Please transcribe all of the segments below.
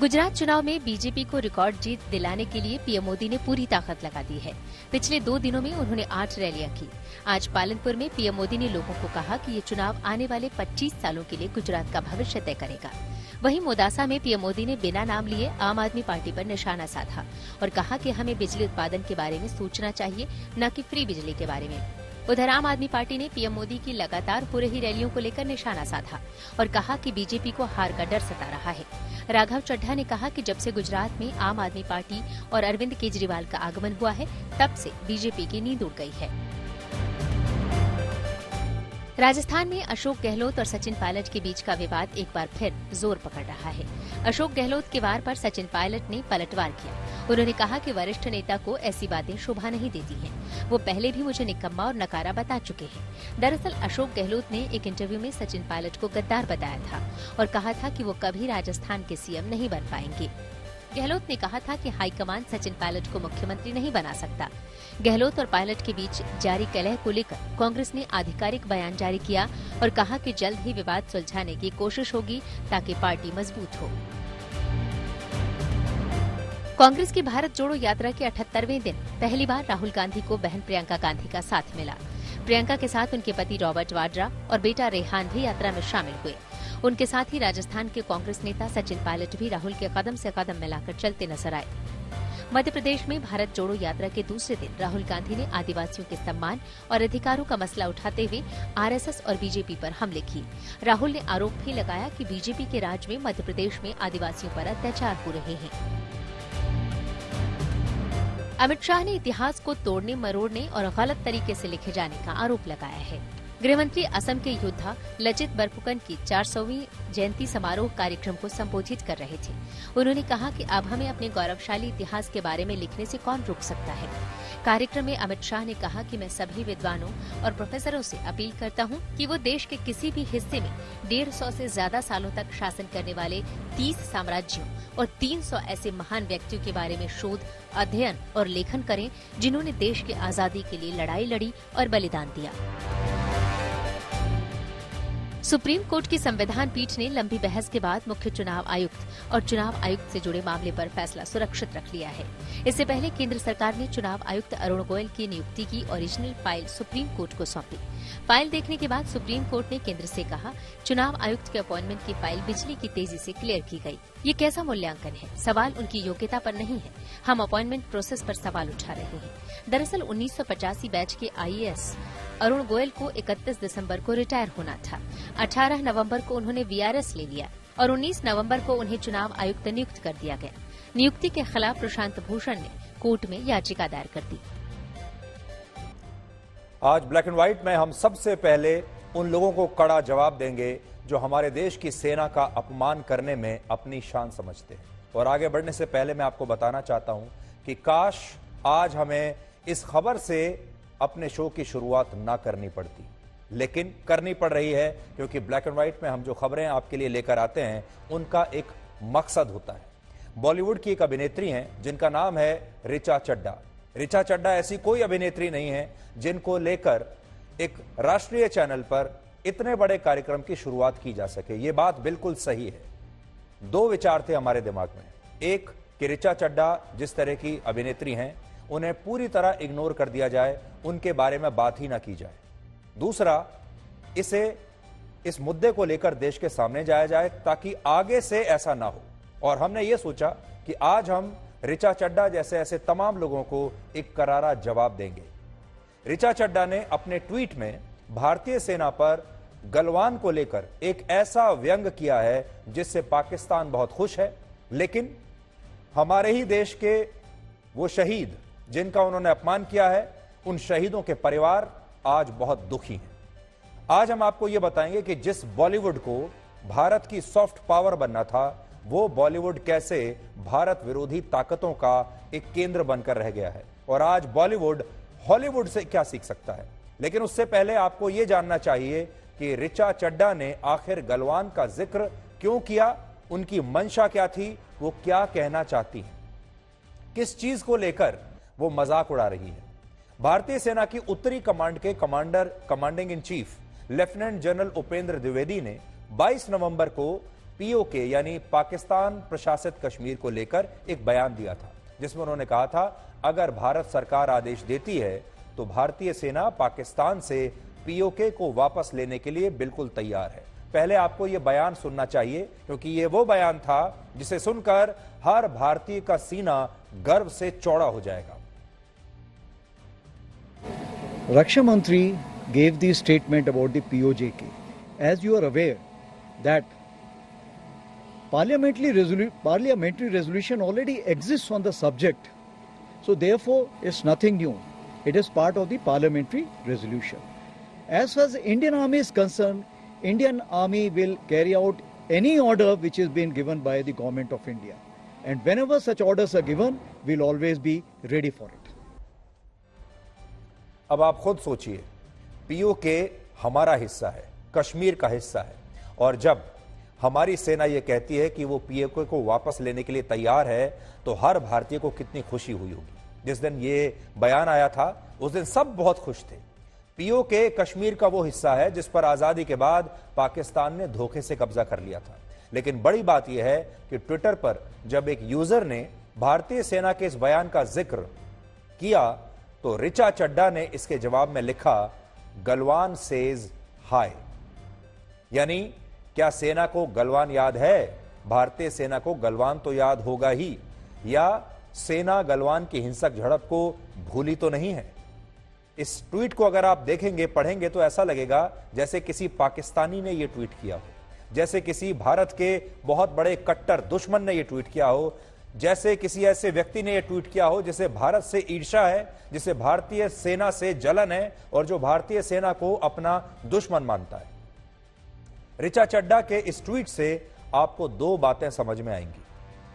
गुजरात चुनाव में बीजेपी को रिकॉर्ड जीत दिलाने के लिए पीएम मोदी ने पूरी ताकत लगा दी है। पिछले 2 दिनों में उन्होंने 8 रैलियां की। आज पालनपुर में पीएम मोदी ने लोगों को कहा कि ये चुनाव आने वाले 25 सालों के लिए गुजरात का भविष्य तय करेगा। वहीं मोदासा में पीएम मोदी ने बिना नाम लिए आम आदमी पार्टी पर निशाना साधा और कहा कि हमें बिजली उत्पादन के बारे में सोचना चाहिए, न कि फ्री बिजली के बारे में। उधर आम आदमी पार्टी ने पीएम मोदी की लगातार हो रही रैलियों को लेकर निशाना साधा और कहा कि बीजेपी को हार का डर सता रहा है। राघव चड्ढा ने कहा कि जब से गुजरात में आम आदमी पार्टी और अरविंद केजरीवाल का आगमन हुआ है, तब से बीजेपी की नींद उड़ गई है। राजस्थान में अशोक गहलोत और सचिन पायलट के बीच का विवाद एक बार फिर जोर पकड़ रहा है। अशोक गहलोत के वार पर सचिन पायलट ने पलटवार किया। उन्होंने कहा कि वरिष्ठ नेता को ऐसी बातें शोभा नहीं देती हैं। वो पहले भी मुझे निकम्मा और नकारा बता चुके हैं। दरअसल अशोक गहलोत ने एक इंटरव्यू में सचिन पायलट को गद्दार बताया था और कहा था कि वो कभी राजस्थान के सीएम नहीं बन पाएंगे। गहलोत ने कहा था कि हाईकमान सचिन पायलट को मुख्यमंत्री नहीं बना सकता। गहलोत और पायलट के बीच जारी कलह को लेकर कांग्रेस ने आधिकारिक बयान जारी किया और कहा कि जल्द ही विवाद सुलझाने की कोशिश होगी ताकि पार्टी मजबूत हो। कांग्रेस की भारत जोड़ो यात्रा के 78वें दिन पहली बार राहुल गांधी को बहन प्रियंका गांधी का साथ मिला। प्रियंका के साथ उनके पति रॉबर्ट वाड्रा और बेटा रेहान भी यात्रा में शामिल हुए। उनके साथ ही राजस्थान के कांग्रेस नेता सचिन पायलट भी राहुल के कदम से कदम मिलाकर चलते नजर आए। मध्य प्रदेश में भारत जोड़ो यात्रा के दूसरे दिन राहुल गांधी ने आदिवासियों के सम्मान और अधिकारों का मसला उठाते हुए आरएसएस और बीजेपी पर हमले किए। राहुल ने आरोप भी लगाया कि बीजेपी के राज में मध्य प्रदेश में आदिवासियों पर अत्याचार हो रहे हैं। अमित शाह ने इतिहास को तोड़ने मरोड़ने और गलत तरीके से लिखे जाने का आरोप लगाया है। गृहमंत्री असम के योद्धा लचित बरफुकन की 400वीं जयंती समारोह कार्यक्रम को संबोधित कर रहे थे। उन्होंने कहा कि अब हमें अपने गौरवशाली इतिहास के बारे में लिखने से कौन रोक सकता है। कार्यक्रम में अमित शाह ने कहा कि मैं सभी विद्वानों और प्रोफेसरों से अपील करता हूं कि वो देश के किसी भी हिस्से में 150 से ज्यादा सालों तक शासन करने वाले 30 साम्राज्यों और 300 ऐसे महान व्यक्तियों के बारे में शोध, अध्ययन और लेखन करें जिन्होंने देश की आजादी के लिए लड़ाई लड़ी और बलिदान दिया। सुप्रीम कोर्ट की संविधान पीठ ने लंबी बहस के बाद मुख्य चुनाव आयुक्त और चुनाव आयुक्त से जुड़े मामले पर फैसला सुरक्षित रख लिया है। इससे पहले केंद्र सरकार ने चुनाव आयुक्त अरुण गोयल की नियुक्ति की ओरिजिनल फाइल सुप्रीम कोर्ट को सौंपी। फाइल देखने के बाद सुप्रीम कोर्ट ने केंद्र से कहा, चुनाव आयुक्त के अपॉइंटमेंट की फाइल बिजली की तेजी से क्लियर की गई। ये कैसा मूल्यांकन है? सवाल उनकी योग्यता पर नहीं है, हम अपॉइंटमेंट प्रोसेस पर सवाल उठा रहे हैं। दरअसल 1985 बैच के आईएएस अरुण गोयल को 31 दिसंबर को रिटायर होना था। 18 नवंबर को उन्होंने वीआरएस ले लिया और 19 नवंबर को उन्हें चुनाव आयुक्त नियुक्त कर दिया गया। नियुक्ति के खिलाफ प्रशांत भूषण ने कोर्ट में याचिका दायर कर दी। आज ब्लैक एंड व्हाइट में हम सबसे पहले उन लोगों को कड़ा जवाब देंगे जो हमारे देश की सेना का अपमान करने में अपनी शान समझते हैं। और आगे बढ़ने से पहले मैं आपको बताना चाहता हूं कि काश आज हमें इस खबर से अपने शो की शुरुआत ना करनी पड़ती, लेकिन करनी पड़ रही है क्योंकि ब्लैक एंड व्हाइट में हम जो खबरें आपके लिए लेकर आते हैं उनका एक मकसद होता है। बॉलीवुड की एक अभिनेत्री हैं जिनका नाम है ऋचा चड्ढा। ऋचा चड्ढा ऐसी कोई अभिनेत्री नहीं है जिनको लेकर एक राष्ट्रीय चैनल पर इतने बड़े कार्यक्रम की शुरुआत की जा सके। यह बात बिल्कुल सही है। 2 विचार थे हमारे दिमाग में। एक कि ऋचा चड्ढा जिस तरह की अभिनेत्री हैं उन्हें पूरी तरह इग्नोर कर दिया जाए, उनके बारे में बात ही ना की जाए। दूसरा, इस मुद्दे को लेकर देश के सामने जाया जाए ताकि आगे से ऐसा ना हो। और हमने ये सोचा कि आज हम ऋचा चड्ढा जैसे ऐसे तमाम लोगों को एक करारा जवाब देंगे। ऋचा चड्ढा ने अपने ट्वीट में भारतीय सेना पर गलवान को लेकर एक ऐसा व्यंग किया है जिससे पाकिस्तान बहुत खुश है, लेकिन हमारे ही देश के वो शहीद जिनका उन्होंने अपमान किया है, उन शहीदों के परिवार आज बहुत दुखी हैं। आज हम आपको यह बताएंगे कि जिस बॉलीवुड को भारत की सॉफ्ट पावर बनना था, वो बॉलीवुड कैसे भारत विरोधी ताकतों का एक केंद्र बनकर रह गया है और आज बॉलीवुड हॉलीवुड से क्या सीख सकता है। लेकिन उससे पहले आपको यह जानना चाहिए कि ऋचा चड्ढा ने आखिर गलवान का जिक्र क्यों किया, उनकी मंशा क्या थी, वो क्या कहना चाहती है, किस चीज को लेकर वो मजाक उड़ा रही है। भारतीय सेना की उत्तरी कमांड के commanding in chief lieutenant general Upendra Dwivedi ने 22 नवंबर को पीओके यानी पाकिस्तान प्रशासित कश्मीर को लेकर एक बयान दिया था, जिसमें उन्होंने कहा था अगर भारत सरकार आदेश देती है तो भारतीय सेना पाकिस्तान से पीओके को वापस लेने के लिए बिल्कुल तैयार है। पहले आपको यह बयान सुनना चाहिए, क्योंकि यह वो बयान था जिसे सुनकर हर भारतीय का सीना गर्व से चौड़ा हो जाएगा। Raksha Mantri gave the statement about the POJK. As you are aware that parliamentary resolution already exists on the subject, so therefore it's nothing new. It is part of the parliamentary resolution. As far as the Indian Army is concerned, Indian Army will carry out any order which is being given by the Government of India. And whenever such orders are given, we'll always be ready for it. अब आप खुद सोचिए, PoK हमारा हिस्सा है, कश्मीर का हिस्सा है, और जब हमारी सेना यह कहती है कि वो पीओके को वापस लेने के लिए तैयार है, तो हर भारतीय को कितनी खुशी हुई होगी। जिस दिन ये बयान आया था उस दिन सब बहुत खुश थे। पीओके कश्मीर का वो हिस्सा है जिस पर आजादी के बाद पाकिस्तान ने धोखे से कब्जा कर लिया था। लेकिन बड़ी बात यह है कि ट्विटर पर जब एक यूजर ने भारतीय सेना के इस बयान का जिक्र किया तो ऋचा चड्डा ने इसके जवाब में लिखा, गलवान सेज हाय। यानी क्या सेना को गलवान याद है? भारतीय सेना को गलवान तो याद होगा ही, या सेना गलवान की हिंसक झड़प को भूली तो नहीं है। इस ट्वीट को अगर आप देखेंगे, पढ़ेंगे तो ऐसा लगेगा जैसे किसी पाकिस्तानी ने यह ट्वीट किया हो, जैसे किसी भारत के बहुत बड़े कट्टर दुश्मन ने यह ट्वीट किया हो, जैसे किसी ऐसे व्यक्ति ने यह ट्वीट किया हो जिसे भारत से ईर्ष्या है, जिसे भारतीय सेना से जलन है और जो भारतीय सेना को अपना दुश्मन मानता है। ऋचा चड्डा के इस ट्वीट से आपको दो बातें समझ में आएंगी।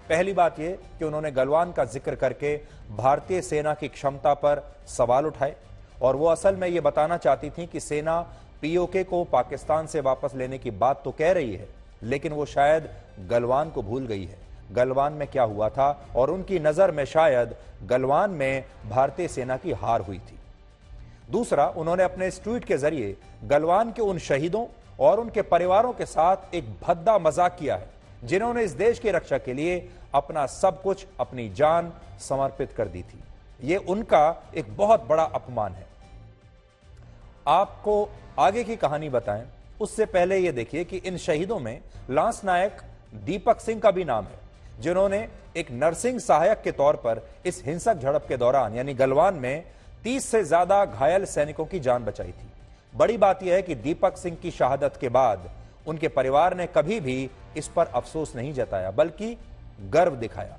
पहली बात यह कि उन्होंने गलवान का जिक्र करके भारतीय सेना की क्षमता पर सवाल उठाए, और वो असल में यह बताना चाहती थी कि सेना पीओके को पाकिस्तान से वापस लेने की बात तो कह रही है, लेकिन वो शायद गलवान को भूल गई है। गलवान में क्या हुआ था, और उनकी नजर में शायद गलवान में भारतीय सेना की हार हुई थी। दूसरा, उन्होंने अपने इस ट्वीट के जरिए गलवान के उन शहीदों और उनके परिवारों के साथ एक भद्दा मजाक किया है जिन्होंने इस देश की रक्षा के लिए अपना सब कुछ, अपनी जान समर्पित कर दी थी। यह उनका एक बहुत बड़ा अपमान है। आपको आगे की कहानी बताएं उससे पहले यह देखिए कि इन शहीदों में लांस नायक दीपक सिंह का भी नाम है, जिन्होंने एक नर्सिंग सहायक के तौर पर इस हिंसक झड़प के दौरान यानी गलवान में 30 से ज्यादा घायल सैनिकों की जान बचाई थी। बड़ी बात यह है कि दीपक सिंह की शहादत के बाद उनके परिवार ने कभी भी इस पर अफसोस नहीं जताया, बल्कि गर्व दिखाया।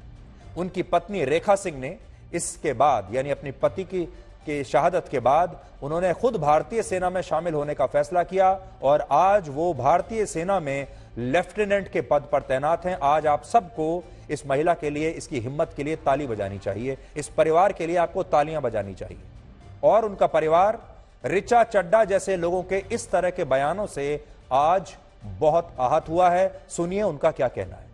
उनकी पत्नी रेखा सिंह ने इसके बाद यानी अपनी पति की शहादत के बाद उन्होंने खुद भारतीय सेना में शामिल होने का फैसला किया, और आज वो भारतीय सेना में लेफ्टिनेंट के पद पर तैनात हैं। आज आप सबको इस महिला के लिए, इसकी हिम्मत के लिए ताली बजानी चाहिए। इस परिवार के लिए आपको तालियां बजानी चाहिए। और उनका परिवार ऋचा चड्डा जैसे लोगों के इस तरह के बयानों से आज बहुत आहत हुआ है। सुनिए उनका क्या कहना है।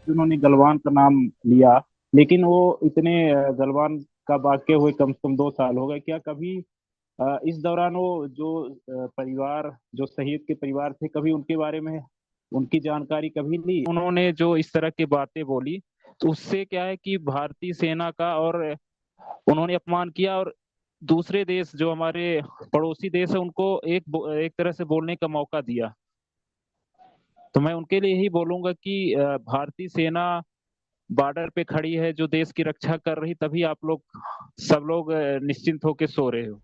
उन्होंने गलवान का नाम लिया, लेकिन वो इतने गलवान का वाक्य हुए कम से कम 2 साल हो गए। क्या कभी इस दौरान वो जो परिवार, जो शहीद के परिवार थे, कभी उनके बारे में उनकी जानकारी कभी ली? उन्होंने जो इस तरह की बातें बोली तो उससे क्या है कि भारतीय सेना का और उन्होंने अपमान किया, और दूसरे देश जो हमारे पड़ोसी देश है उनको एक तरह से बोलने का मौका दिया। तो मैं उनके लिए यही बोलूंगा कि भारतीय सेना बॉर्डर पे खड़ी है, जो देश की रक्षा कर रही, तभी आप लोग सब लोग निश्चिंत होकर सो रहे हो।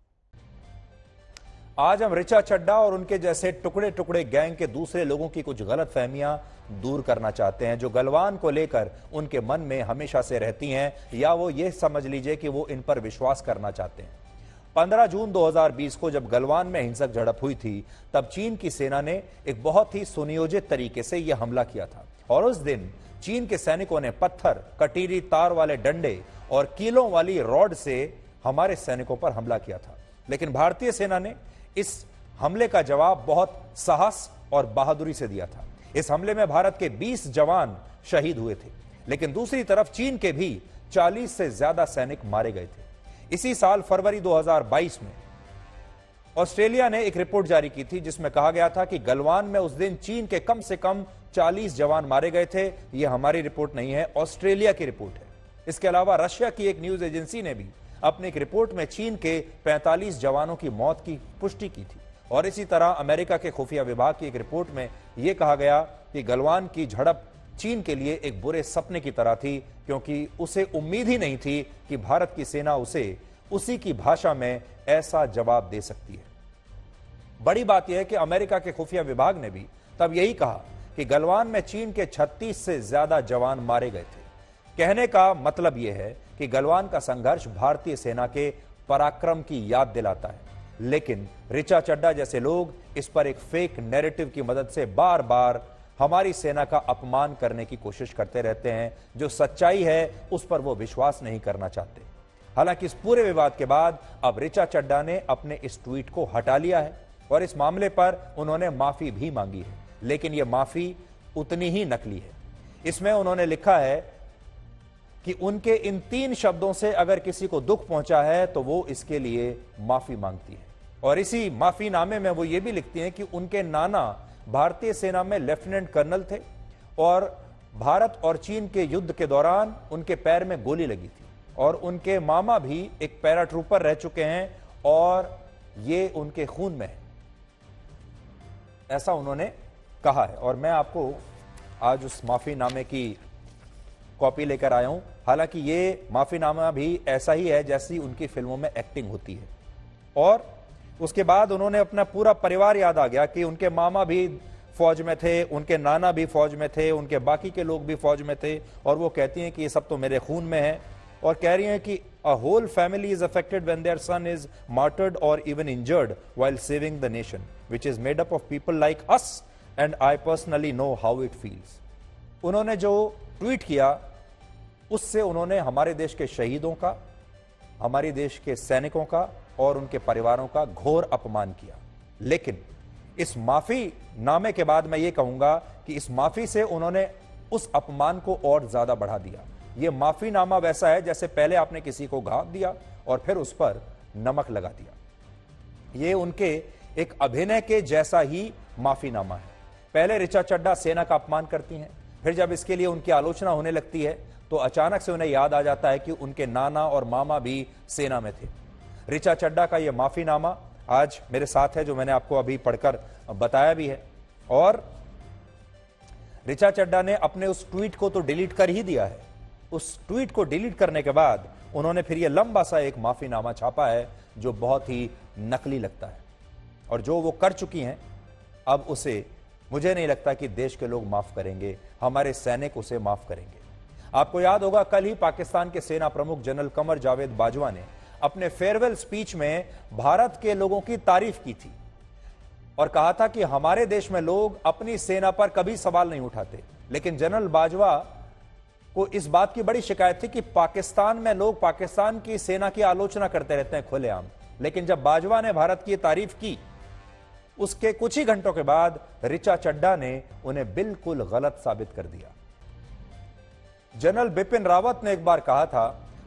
आज हम ऋचा चड्डा और उनके जैसे टुकड़े टुकड़े गैंग के दूसरे लोगों की कुछ गलत फहमियां दूर करना चाहते हैं, जो गलवान को लेकर उनके मन में हमेशा से रहती हैं, या वो ये समझ लीजिए कि वो इन पर विश्वास करना चाहते हैं। 15 जून 2020 को जब गलवान में हिंसक झड़प हुई थी, तब चीन की सेना ने एक बहुत ही सुनियोजित तरीके से यह हमला किया था, और उस दिन चीन के सैनिकों ने पत्थर, कटीली तार वाले डंडे और कीलों वाली रॉड से हमारे सैनिकों पर हमला किया था। लेकिन भारतीय सेना ने इस हमले का जवाब बहुत साहस और बहादुरी से दिया था। इस हमले में भारत के 20 जवान शहीद हुए थे, लेकिन दूसरी तरफ चीन के भी 40 से ज्यादा सैनिक मारे गए थे। इसी साल फरवरी 2022 में ऑस्ट्रेलिया ने एक रिपोर्ट जारी की थी जिसमें कहा गया था कि गलवान में उस दिन चीन के कम से कम 40 जवान मारे गए थे। यह हमारी रिपोर्ट नहीं है, ऑस्ट्रेलिया की रिपोर्ट है। इसके अलावा रशिया की एक न्यूज एजेंसी ने भी अपनी एक रिपोर्ट में चीन के 45 जवानों की मौत की पुष्टि की थी। और इसी तरह अमेरिका के खुफिया विभाग की एक रिपोर्ट में यह कहा गया कि गलवान की झड़प चीन के लिए एक बुरे सपने की तरह थी, क्योंकि उसे उम्मीद ही नहीं थी कि भारत की सेना उसे उसी की भाषा में ऐसा जवाब दे सकती है। बड़ी बात यह है कि अमेरिका के खुफिया विभाग ने भी तब यही कहा कि गलवान में चीन के 36 से ज्यादा जवान मारे गए थे। कहने का मतलब यह है कि गलवान का संघर्ष भारतीय सेना के पराक्रम की याद दिलाता है, लेकिन ऋचा चड्ढा जैसे लोग इस पर एक फेक नैरेटिव की मदद से बार बार हमारी सेना का अपमान करने की कोशिश करते रहते हैं। जो सच्चाई है उस पर वो विश्वास नहीं करना चाहते। हालांकि इस पूरे विवाद के बाद अब ऋचा चड्ढा ने अपने इस ट्वीट को हटा लिया है और इस मामले पर उन्होंने माफी भी मांगी है, लेकिन यह माफी उतनी ही नकली है। इसमें उन्होंने लिखा है कि उनके इन 3 शब्दों से अगर किसी को दुख पहुंचा है तो वो इसके लिए माफी मांगती है। और इसी माफीनामे में वो ये भी लिखती हैं कि उनके नाना भारतीय सेना में लेफ्टिनेंट कर्नल थे और भारत और चीन के युद्ध के दौरान उनके पैर में गोली लगी थी और उनके मामा भी एक पैराट्रूपर रह चुके हैं और ये उनके खून में है, ऐसा उन्होंने कहा है। और मैं आपको आज उस माफीनामे की कॉपी लेकर आया हूं। हालांकि ये माफीनामा भी ऐसा ही है जैसी उनकी फिल्मों में एक्टिंग होती है। और उसके बाद उन्होंने अपना पूरा परिवार याद आ गया कि उनके मामा भी फौज में थे, उनके नाना भी फौज में थे, उनके बाकी के लोग भी फौज में थे, और वो कहती हैं कि ये सब तो मेरे खून में है। और कह रही हैं कि a whole family is affected when their son is martyred और even injured while saving the nation which is made up of people like us and I personally know how it feels. उन्होंने जो tweet किया उससे उन्होंने हमारे देश के शहीदों का, हमारे देश के सैनिकों का और उनके परिवारों का घोर अपमान किया। लेकिन इस माफी नामे के बाद मैं ये कहूंगा कि इस माफी से उन्होंने उस अपमान को और ज्यादा बढ़ा दिया। यह माफीनामा वैसा है जैसे पहले आपने किसी को घाव दिया और फिर उस पर नमक लगा दिया। यह उनके एक अभिनय के जैसा ही माफीनामा है। पहले ऋचा चड्ढा सेना का अपमान करती हैं, फिर जब इसके लिए उनकी आलोचना होने लगती है तो अचानक से उन्हें याद आ जाता है कि उनके नाना और मामा भी सेना में थे। ऋचा चड्ढा का यह माफीनामा आज मेरे साथ है, जो मैंने आपको अभी पढ़कर बताया भी है। और ऋचा चड्ढा ने अपने उस ट्वीट को तो डिलीट कर ही दिया है। उस ट्वीट को डिलीट करने के बाद उन्होंने फिर यह लंबा सा एक माफीनामा छापा है जो बहुत ही नकली लगता है। और जो वो कर चुकी हैं अब उसे मुझे नहीं लगता कि देश के लोग माफ करेंगे, हमारे सैनिक उसे माफ करेंगे। आपको याद होगा कल ही पाकिस्तान के सेना प्रमुख जनरल कमर जावेद बाजवा ने अपने फेयरवेल स्पीच में भारत के लोगों की तारीफ की थी और कहा था कि हमारे देश में लोग अपनी सेना पर कभी सवाल नहीं उठाते। लेकिन जनरल बाजवा को इस बात की बड़ी शिकायत थी कि पाकिस्तान में लोग पाकिस्तान की सेना की आलोचना करते रहते हैं खुलेआम। लेकिन जब बाजवा ने भारत की तारीफ की उसके कुछ ही घंटों के बाद ऋचा चड्ढा ने उन्हें बिल्कुल गलत साबित कर दिया। जनरल बिपिन रावत ने एक बार कहा था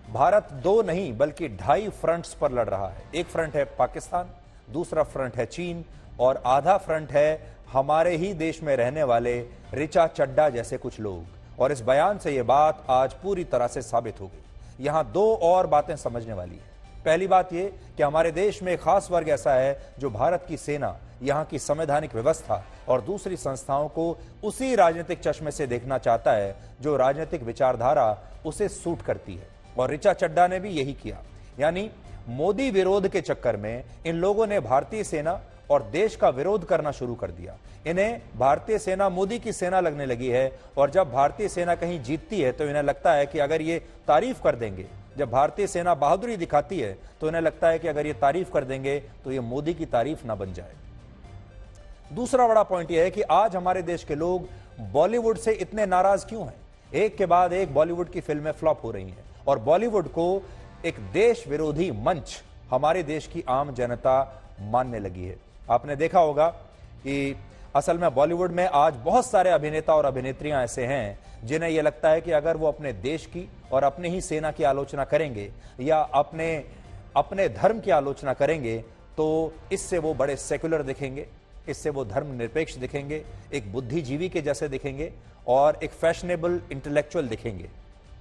भारत 2 नहीं बल्कि 2.5 फ्रंट्स पर लड़ रहा है। एक फ्रंट है पाकिस्तान, दूसरा फ्रंट है चीन और आधा फ्रंट है हमारे ही देश में रहने वाले ऋचा चड्ढा जैसे कुछ लोग। और इस बयान से यह बात आज पूरी तरह से साबित हो गई। यहां 2 और बातें समझने वाली है। पहली बात यह कि हमारे देश में एक खास वर्ग ऐसा है जो भारत की सेना, यहां की संवैधानिक व्यवस्था और दूसरी संस्थाओं को उसी राजनीतिक चश्मे से देखना चाहता है जो राजनीतिक विचारधारा उसे सूट करती है। और ऋचा चड्ढा ने भी यही किया। यानी मोदी विरोध के चक्कर में इन लोगों ने भारतीय सेना और देश का विरोध करना शुरू कर दिया। इन्हें भारतीय सेना मोदी की सेना लगने लगी है और जब भारतीय सेना कहीं जीतती है तो इन्हें लगता है कि अगर ये तारीफ कर देंगे, जब भारतीय सेना बहादुरी दिखाती है तो इन्हें लगता है कि अगर ये तारीफ कर देंगे तो ये मोदी की तारीफ ना बन जाए। दूसरा बड़ा पॉइंट यह है कि आज हमारे देश के लोग बॉलीवुड से इतने नाराज क्यों हैं। एक के बाद एक बॉलीवुड की फिल्में फ्लॉप हो रही हैं और बॉलीवुड को एक देश विरोधी मंच हमारे देश की आम जनता मानने लगी है। आपने देखा होगा कि असल में बॉलीवुड में आज बहुत सारे अभिनेता और अभिनेत्रियां ऐसे हैं जिन्हें यह लगता है कि अगर वो अपने देश की और अपनी ही सेना की आलोचना करेंगे या अपने धर्म की आलोचना करेंगे तो इससे वो बड़े सेक्युलर दिखेंगे, इससे वो धर्मनिरपेक्ष दिखेंगे, एक बुद्धिजीवी के जैसे दिखेंगे और एक फैशनेबल इंटेलेक्चुअल दिखेंगे,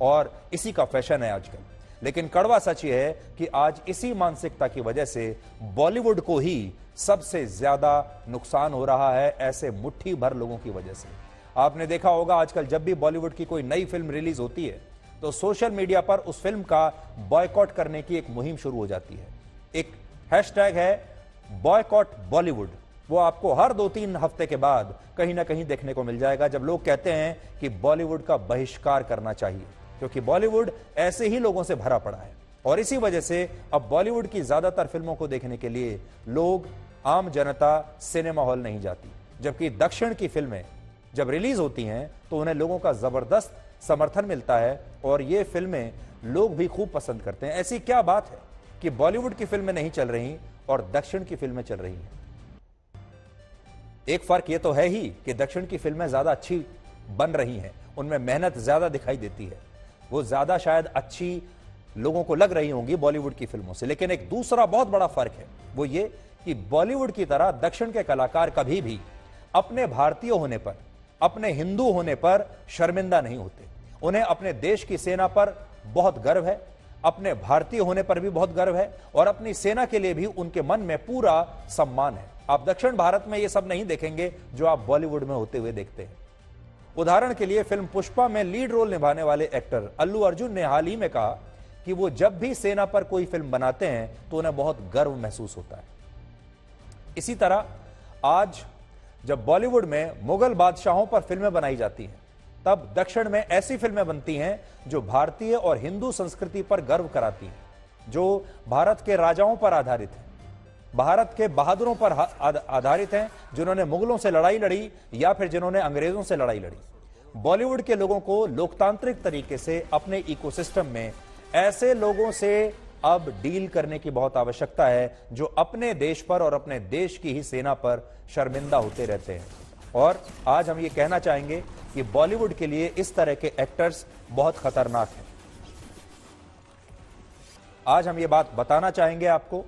और इसी का फैशन है आजकल। लेकिन कड़वा सच ये है कि आज इसी मानसिकता की वजह से बॉलीवुड को ही सबसे ज्यादा नुकसान हो रहा है, ऐसे मुट्ठी भर लोगों की वजह से। आपने देखा होगा आजकल जब भी बॉलीवुड की कोई नई फिल्म रिलीज होती है तो सोशल मीडिया पर उस फिल्म का बॉयकॉट करने की एक मुहिम शुरू हो जाती है। एक हैशटैग है बॉयकॉट बॉलीवुड, वो आपको हर 2-3 हफ्ते के बाद कहीं ना कहीं देखने को मिल जाएगा, जब लोग कहते हैं कि बॉलीवुड का बहिष्कार करना चाहिए, क्योंकि बॉलीवुड ऐसे ही लोगों से भरा पड़ा है। और इसी वजह से अब बॉलीवुड की ज्यादातर फिल्मों को देखने के लिए लोग, आम जनता सिनेमा हॉल नहीं जाती, जबकि दक्षिण की फिल्में जब रिलीज होती हैं तो उन्हें लोगों का जबरदस्त समर्थन मिलता है और ये फिल्में लोग भी खूब पसंद करते हैं। ऐसी क्या बात है कि बॉलीवुड की फिल्में नहीं चल रही और दक्षिण की फिल्में चल रही हैं? एक फर्क यह तो है ही कि दक्षिण की फिल्में ज्यादा अच्छी बन रही हैं, उनमें मेहनत ज्यादा दिखाई देती है, वो ज्यादा शायद अच्छी लोगों को लग रही होंगी बॉलीवुड की फिल्मों से। लेकिन एक दूसरा बहुत बड़ा फर्क है, वो ये कि बॉलीवुड की तरह दक्षिण के कलाकार कभी भी अपने भारतीय होने पर, अपने हिंदू होने पर शर्मिंदा नहीं होते। उन्हें अपने देश की सेना पर बहुत गर्व है, अपने भारतीय होने पर भी बहुत गर्व है और अपनी सेना के लिए भी उनके मन में पूरा सम्मान है। आप दक्षिण भारत में ये सब नहीं देखेंगे जो आप बॉलीवुड में होते हुए देखते हैं। उदाहरण के लिए फिल्म पुष्पा में लीड रोल निभाने वाले एक्टर अल्लू अर्जुन ने हाल ही में कहा कि वो जब भी सेना पर कोई फिल्म बनाते हैं तो उन्हें बहुत गर्व महसूस होता है। इसी तरह आज जब बॉलीवुड में मुगल बादशाहों पर फिल्में बनाई जाती हैं, तब दक्षिण में ऐसी फिल्में बनती हैं जो भारतीय और हिंदू संस्कृति पर गर्व कराती हैं, जो भारत के राजाओं पर आधारित हैं, भारत के बहादुरों पर आधारित हैं, जिन्होंने मुगलों से लड़ाई लड़ी या फिर जिन्होंने अंग्रेजों से लड़ाई लड़ी। बॉलीवुड के लोगों को लोकतांत्रिक तरीके से अपने इकोसिस्टम में ऐसे लोगों से अब डील करने की बहुत आवश्यकता है जो अपने देश पर और अपने देश की ही सेना पर शर्मिंदा होते रहते हैं। और आज हम ये कहना चाहेंगे कि बॉलीवुड के लिए इस तरह के एक्टर्स बहुत खतरनाक हैं। आज हम ये बात बताना चाहेंगे आपको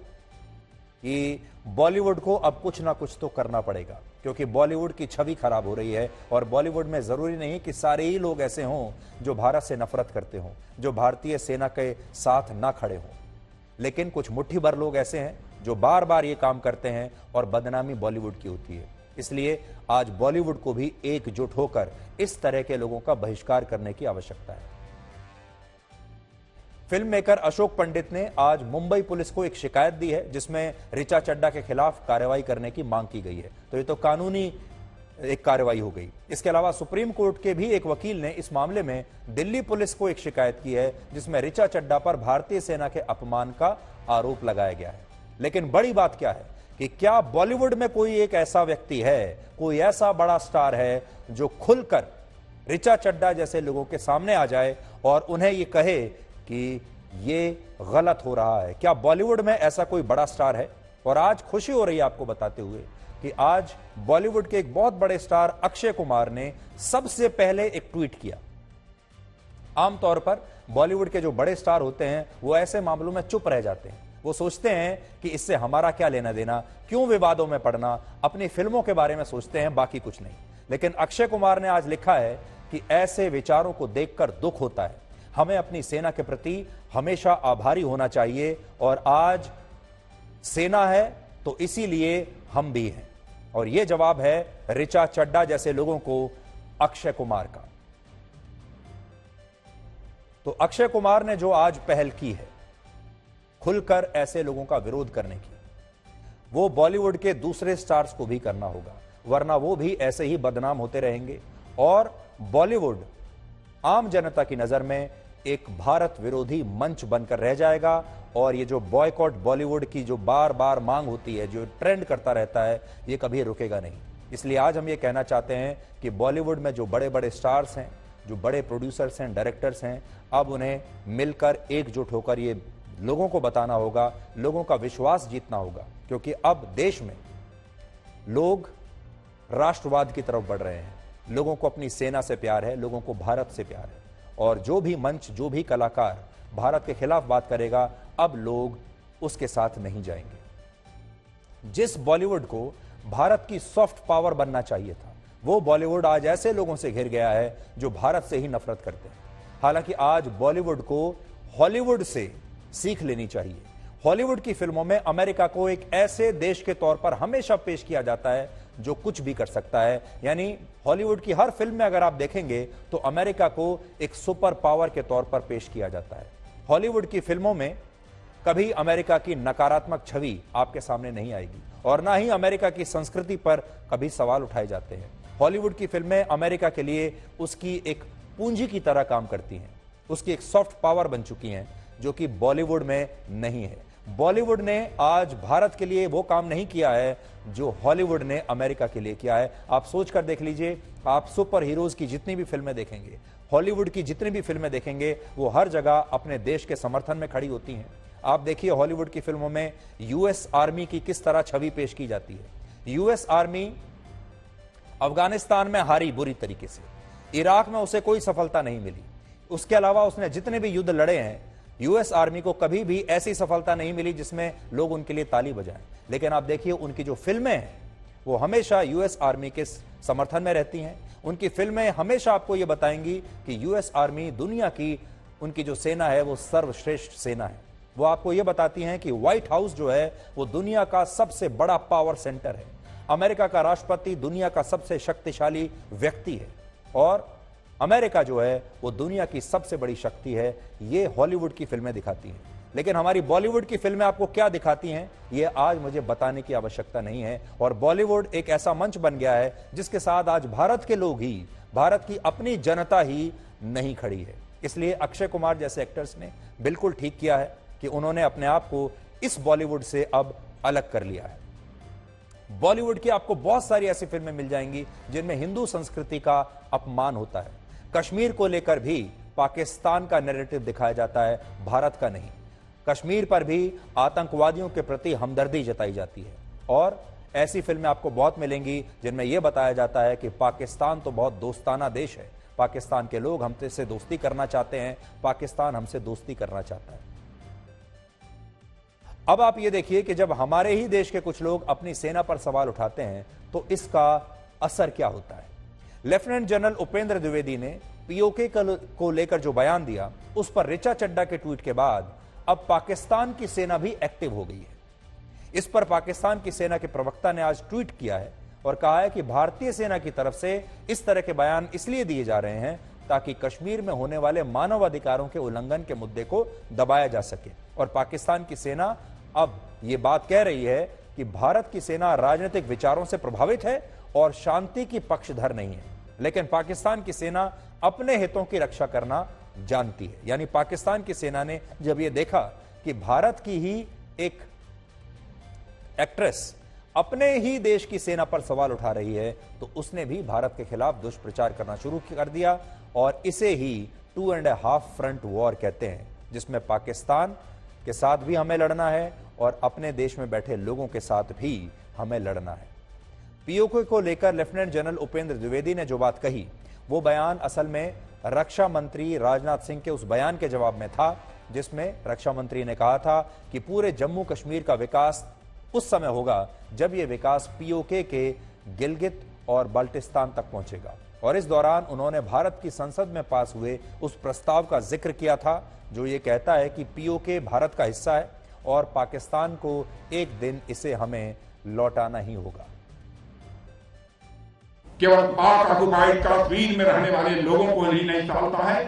कि बॉलीवुड को अब कुछ ना कुछ तो करना पड़ेगा, क्योंकि बॉलीवुड की छवि खराब हो रही है। और बॉलीवुड में जरूरी नहीं कि सारे ही लोग ऐसे हों जो भारत से नफरत करते हों, जो भारतीय सेना के साथ ना खड़े हों, लेकिन कुछ मुट्ठी भर लोग ऐसे हैं जो बार बार ये काम करते हैं और बदनामी बॉलीवुड की होती है। इसलिए आज बॉलीवुड को भी एकजुट होकर इस तरह के लोगों का बहिष्कार करने की आवश्यकता है। फिल्म मेकर अशोक पंडित ने आज मुंबई पुलिस को एक शिकायत दी है जिसमें ऋचा चड्ढा के खिलाफ कार्रवाई करने की मांग की गई है। तो ये तो कानूनी एक कार्रवाई हो गई। इसके अलावा सुप्रीम कोर्ट के भी एक वकील ने इस मामले में दिल्ली पुलिस को एक शिकायत की है जिसमें ऋचा चड्ढा पर भारतीय सेना के अपमान का आरोप लगाया गया है। लेकिन बड़ी बात क्या है कि क्या बॉलीवुड में कोई एक ऐसा व्यक्ति है, कोई ऐसा बड़ा स्टार है जो खुलकर ऋचा चड्ढा जैसे लोगों के सामने आ जाए और उन्हें ये कहे कि ये गलत हो रहा है? क्या बॉलीवुड में ऐसा कोई बड़ा स्टार है? और आज खुशी हो रही है आपको बताते हुए कि आज बॉलीवुड के एक बहुत बड़े स्टार अक्षय कुमार ने सबसे पहले एक ट्वीट किया। आमतौर पर बॉलीवुड के जो बड़े स्टार होते हैं वो ऐसे मामलों में चुप रह जाते हैं। वो सोचते हैं कि इससे हमारा क्या लेना देना, क्यों विवादों में पड़ना, अपनी फिल्मों के बारे में सोचते हैं, बाकी कुछ नहीं। लेकिन अक्षय कुमार ने आज लिखा है कि ऐसे विचारों को देखकर दुख होता है, हमें अपनी सेना के प्रति हमेशा आभारी होना चाहिए और आज सेना है तो इसीलिए हम भी हैं। और यह जवाब है ऋचा चड्ढा जैसे लोगों को अक्षय कुमार का। तो अक्षय कुमार ने जो आज पहल की है खुलकर ऐसे लोगों का विरोध करने की, वो बॉलीवुड के दूसरे स्टार्स को भी करना होगा, वरना वो भी ऐसे ही बदनाम होते रहेंगे और बॉलीवुड आम जनता की नजर में एक भारत विरोधी मंच बनकर रह जाएगा। और ये जो बॉयकॉट बॉलीवुड की जो बार बार मांग होती है, जो ट्रेंड करता रहता है, ये कभी रुकेगा नहीं। इसलिए आज हम ये कहना चाहते हैं कि बॉलीवुड में जो बड़े बड़े स्टार्स हैं, जो बड़े प्रोड्यूसर्स हैं, डायरेक्टर्स हैं, अब उन्हें मिलकर एकजुट होकर ये लोगों को बताना होगा, लोगों का विश्वास जीतना होगा, क्योंकि अब देश में लोग राष्ट्रवाद की तरफ बढ़ रहे हैं। लोगों को अपनी सेना से प्यार है, लोगों को भारत से प्यार है। और जो भी मंच, जो भी कलाकार भारत के खिलाफ बात करेगा, अब लोग उसके साथ नहीं जाएंगे। जिस बॉलीवुड को भारत की सॉफ्ट पावर बनना चाहिए था, वो बॉलीवुड आज ऐसे लोगों से घिर गया है जो भारत से ही नफरत करते हैं। हालांकि आज बॉलीवुड को हॉलीवुड से सीख लेनी चाहिए। हॉलीवुड की फिल्मों में अमेरिका को एक ऐसे देश के तौर पर हमेशा पेश किया जाता है जो कुछ भी कर सकता है। यानी हॉलीवुड की हर फिल्म में अगर आप देखेंगे तो अमेरिका को एक सुपर पावर के तौर पर पेश किया जाता है। हॉलीवुड की फिल्मों में कभी अमेरिका की नकारात्मक छवि आपके सामने नहीं आएगी और ना ही अमेरिका की संस्कृति पर कभी सवाल उठाए जाते हैं। हॉलीवुड की फिल्में अमेरिका के लिए उसकी एक पूंजी की तरह काम करती हैं, उसकी एक सॉफ्ट पावर बन चुकी हैं, जो कि बॉलीवुड में नहीं है। बॉलीवुड ने आज भारत के लिए वो काम नहीं किया है जो हॉलीवुड ने अमेरिका के लिए किया है। आप सोच कर देख लीजिए, आप सुपर हीरोज की जितनी भी फिल्में देखेंगे, हॉलीवुड की जितनी भी फिल्में देखेंगे, वो हर जगह अपने देश के समर्थन में खड़ी होती हैं। आप देखिए हॉलीवुड की फिल्मों में यूएस आर्मी की किस तरह छवि पेश की जाती है। यूएस आर्मी अफगानिस्तान में हारी बुरी तरीके से, इराक में उसे कोई सफलता नहीं मिली, उसके अलावा उसने जितने भी युद्ध लड़े हैं, यूएस आर्मी को कभी भी ऐसी सफलता नहीं मिली जिसमें लोग उनके लिए ताली बजाएं। लेकिन आप देखिए उनकी जो फिल्में हैं वो हमेशा यूएस आर्मी के समर्थन में रहती हैं। उनकी फिल्में हमेशा आपको ये बताएंगी कि यूएस आर्मी दुनिया की, उनकी जो सेना है वो सर्वश्रेष्ठ सेना है। वो आपको ये बताती हैं कि व्हाइट हाउस जो है वो दुनिया का सबसे बड़ा पावर सेंटर है, अमेरिका का राष्ट्रपति दुनिया का सबसे शक्तिशाली व्यक्ति है और अमेरिका जो है वो दुनिया की सबसे बड़ी शक्ति है। ये हॉलीवुड की फिल्में दिखाती हैं। लेकिन हमारी बॉलीवुड की फिल्में आपको क्या दिखाती हैं, ये आज मुझे बताने की आवश्यकता नहीं है। और बॉलीवुड एक ऐसा मंच बन गया है जिसके साथ आज भारत के लोग ही, भारत की अपनी जनता ही नहीं खड़ी है। इसलिए अक्षय कुमार जैसे एक्टर्स ने बिल्कुल ठीक किया है कि उन्होंने अपने आप को इस बॉलीवुड से अब अलग कर लिया है। बॉलीवुड की आपको बहुत सारी ऐसी फिल्में मिल जाएंगी जिनमें हिंदू संस्कृति का अपमान होता है। कश्मीर को लेकर भी पाकिस्तान का नैरेटिव दिखाया जाता है, भारत का नहीं। कश्मीर पर भी आतंकवादियों के प्रति हमदर्दी जताई जाती है और ऐसी फिल्में आपको बहुत मिलेंगी जिनमें यह बताया जाता है कि पाकिस्तान तो बहुत दोस्ताना देश है, पाकिस्तान के लोग हमसे दोस्ती करना चाहते हैं, पाकिस्तान हमसे दोस्ती करना चाहता है। अब आप ये देखिए कि जब हमारे ही देश के कुछ लोग अपनी सेना पर सवाल उठाते हैं तो इसका असर क्या होता है। लेफ्टिनेंट जनरल उपेंद्र द्विवेदी ने पीओके को लेकर जो बयान दिया, उस पर ऋचा चड्ढा के ट्वीट के बाद अब पाकिस्तान की सेना भी एक्टिव हो गई है। इस पर पाकिस्तान की सेना के प्रवक्ता ने आज ट्वीट किया है और कहा है कि भारतीय सेना की तरफ से इस तरह के बयान इसलिए दिए जा रहे हैं ताकि कश्मीर में होने वाले मानवाधिकारों के उल्लंघन के मुद्दे को दबाया जा सके। और पाकिस्तान की सेना अब यह बात कह रही है कि भारत की सेना राजनीतिक विचारों से प्रभावित है और शांति की पक्षधर नहीं है, लेकिन पाकिस्तान की सेना अपने हितों की रक्षा करना जानती है। यानी पाकिस्तान की सेना ने जब यह देखा कि भारत की ही एक एक्ट्रेस अपने ही देश की सेना पर सवाल उठा रही है तो उसने भी भारत के खिलाफ दुष्प्रचार करना शुरू कर दिया और इसे ही 2.5 फ्रंट वॉर कहते हैं, जिसमें पाकिस्तान के साथ भी हमें लड़ना है और अपने देश में बैठे लोगों के साथ भी हमें लड़ना है। पीओके को लेकर लेफ्टिनेंट जनरल उपेंद्र द्विवेदी ने जो बात कही, वो बयान असल में रक्षा मंत्री राजनाथ सिंह के उस बयान के जवाब में था जिसमें रक्षा मंत्री ने कहा था कि पूरे जम्मू कश्मीर का विकास उस समय होगा जब यह विकास पीओके के गिलगित और बाल्टिस्तान तक पहुंचेगा। और इस दौरान उन्होंने भारत की संसद में पास हुए उस प्रस्ताव का जिक्र किया था जो ये कहता है कि पीओके भारत का हिस्सा है और पाकिस्तान को एक दिन इसे हमें लौटाना ही होगा। केवल पाक ऑक्युपाइड कश्मीर में रहने वाले लोगों को ही नहीं सालता है,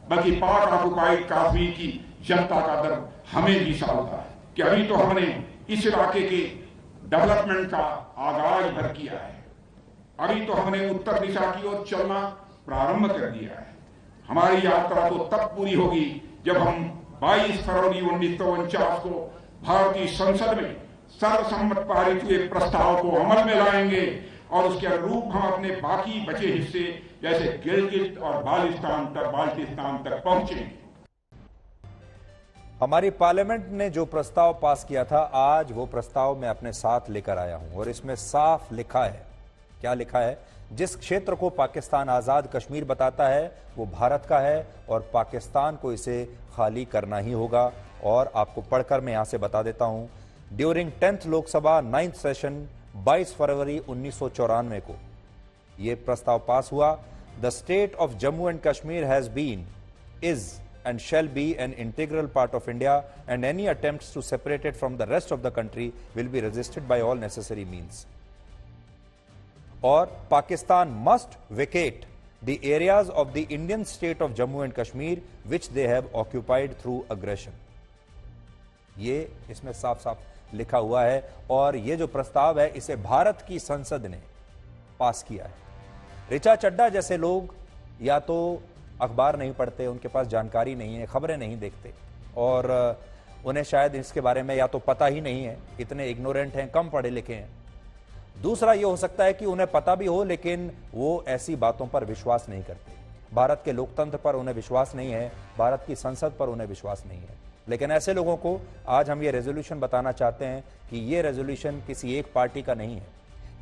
बल्कि पाक ऑक्युपाइड कश्मीर की जनता का दर्द हमें भी सालता है कि अभी तो हमने इस इलाके के डेवलपमेंट का आगाज भर किया है, अभी तो हमने उत्तर दिशा की ओर चलना प्रारंभ कर दिया है। हमारी यात्रा तो तब पूरी होगी जब हम 22 फरवरी 1949 को भारतीय संसद में सर्वसम्मत पारित हुए प्रस्ताव को अमल में लाएंगे और उसके अनुरूप हम अपने बाकी बचे हिस्से जैसे गिलगित और बाल्टिस्तान तक पहुंचेंगे। हमारी पार्लियामेंट ने जो प्रस्ताव पास किया था, आज वो प्रस्ताव मैं अपने साथ लेकर आया हूं और इसमें साफ लिखा है, क्या लिखा है, जिस क्षेत्र को पाकिस्तान आजाद कश्मीर बताता है वो भारत का है और पाकिस्तान को इसे खाली करना ही होगा। और आपको पढ़कर मैं यहां से बता देता हूं, during 10th Lok Sabha 9th session 22 फरवरी 1994 को यह प्रस्ताव पास हुआ। The state of Jammu and Kashmir has been, is and shall be an integral part of India, and any attempts to separate it from the rest of the country will be resisted by all necessary means. और Pakistan must vacate the areas of the Indian state of Jammu and Kashmir which they have occupied through aggression. ये इसमें साफ साफ लिखा हुआ है और ये जो प्रस्ताव है इसे भारत की संसद ने पास किया है। ऋचा चड्ढा जैसे लोग या तो अखबार नहीं पढ़ते, उनके पास जानकारी नहीं है, खबरें नहीं देखते और उन्हें शायद इसके बारे में या तो पता ही नहीं है, इतने इग्नोरेंट हैं, कम पढ़े लिखे हैं। दूसरा यह हो सकता है कि उन्हें पता भी हो लेकिन वो ऐसी बातों पर विश्वास नहीं करते। भारत के लोकतंत्र पर उन्हें विश्वास नहीं है, भारत की संसद पर उन्हें विश्वास नहीं है। लेकिन ऐसे लोगों को आज हम ये रेजोल्यूशन बताना चाहते हैं कि ये रेजोल्यूशन किसी एक पार्टी का नहीं है,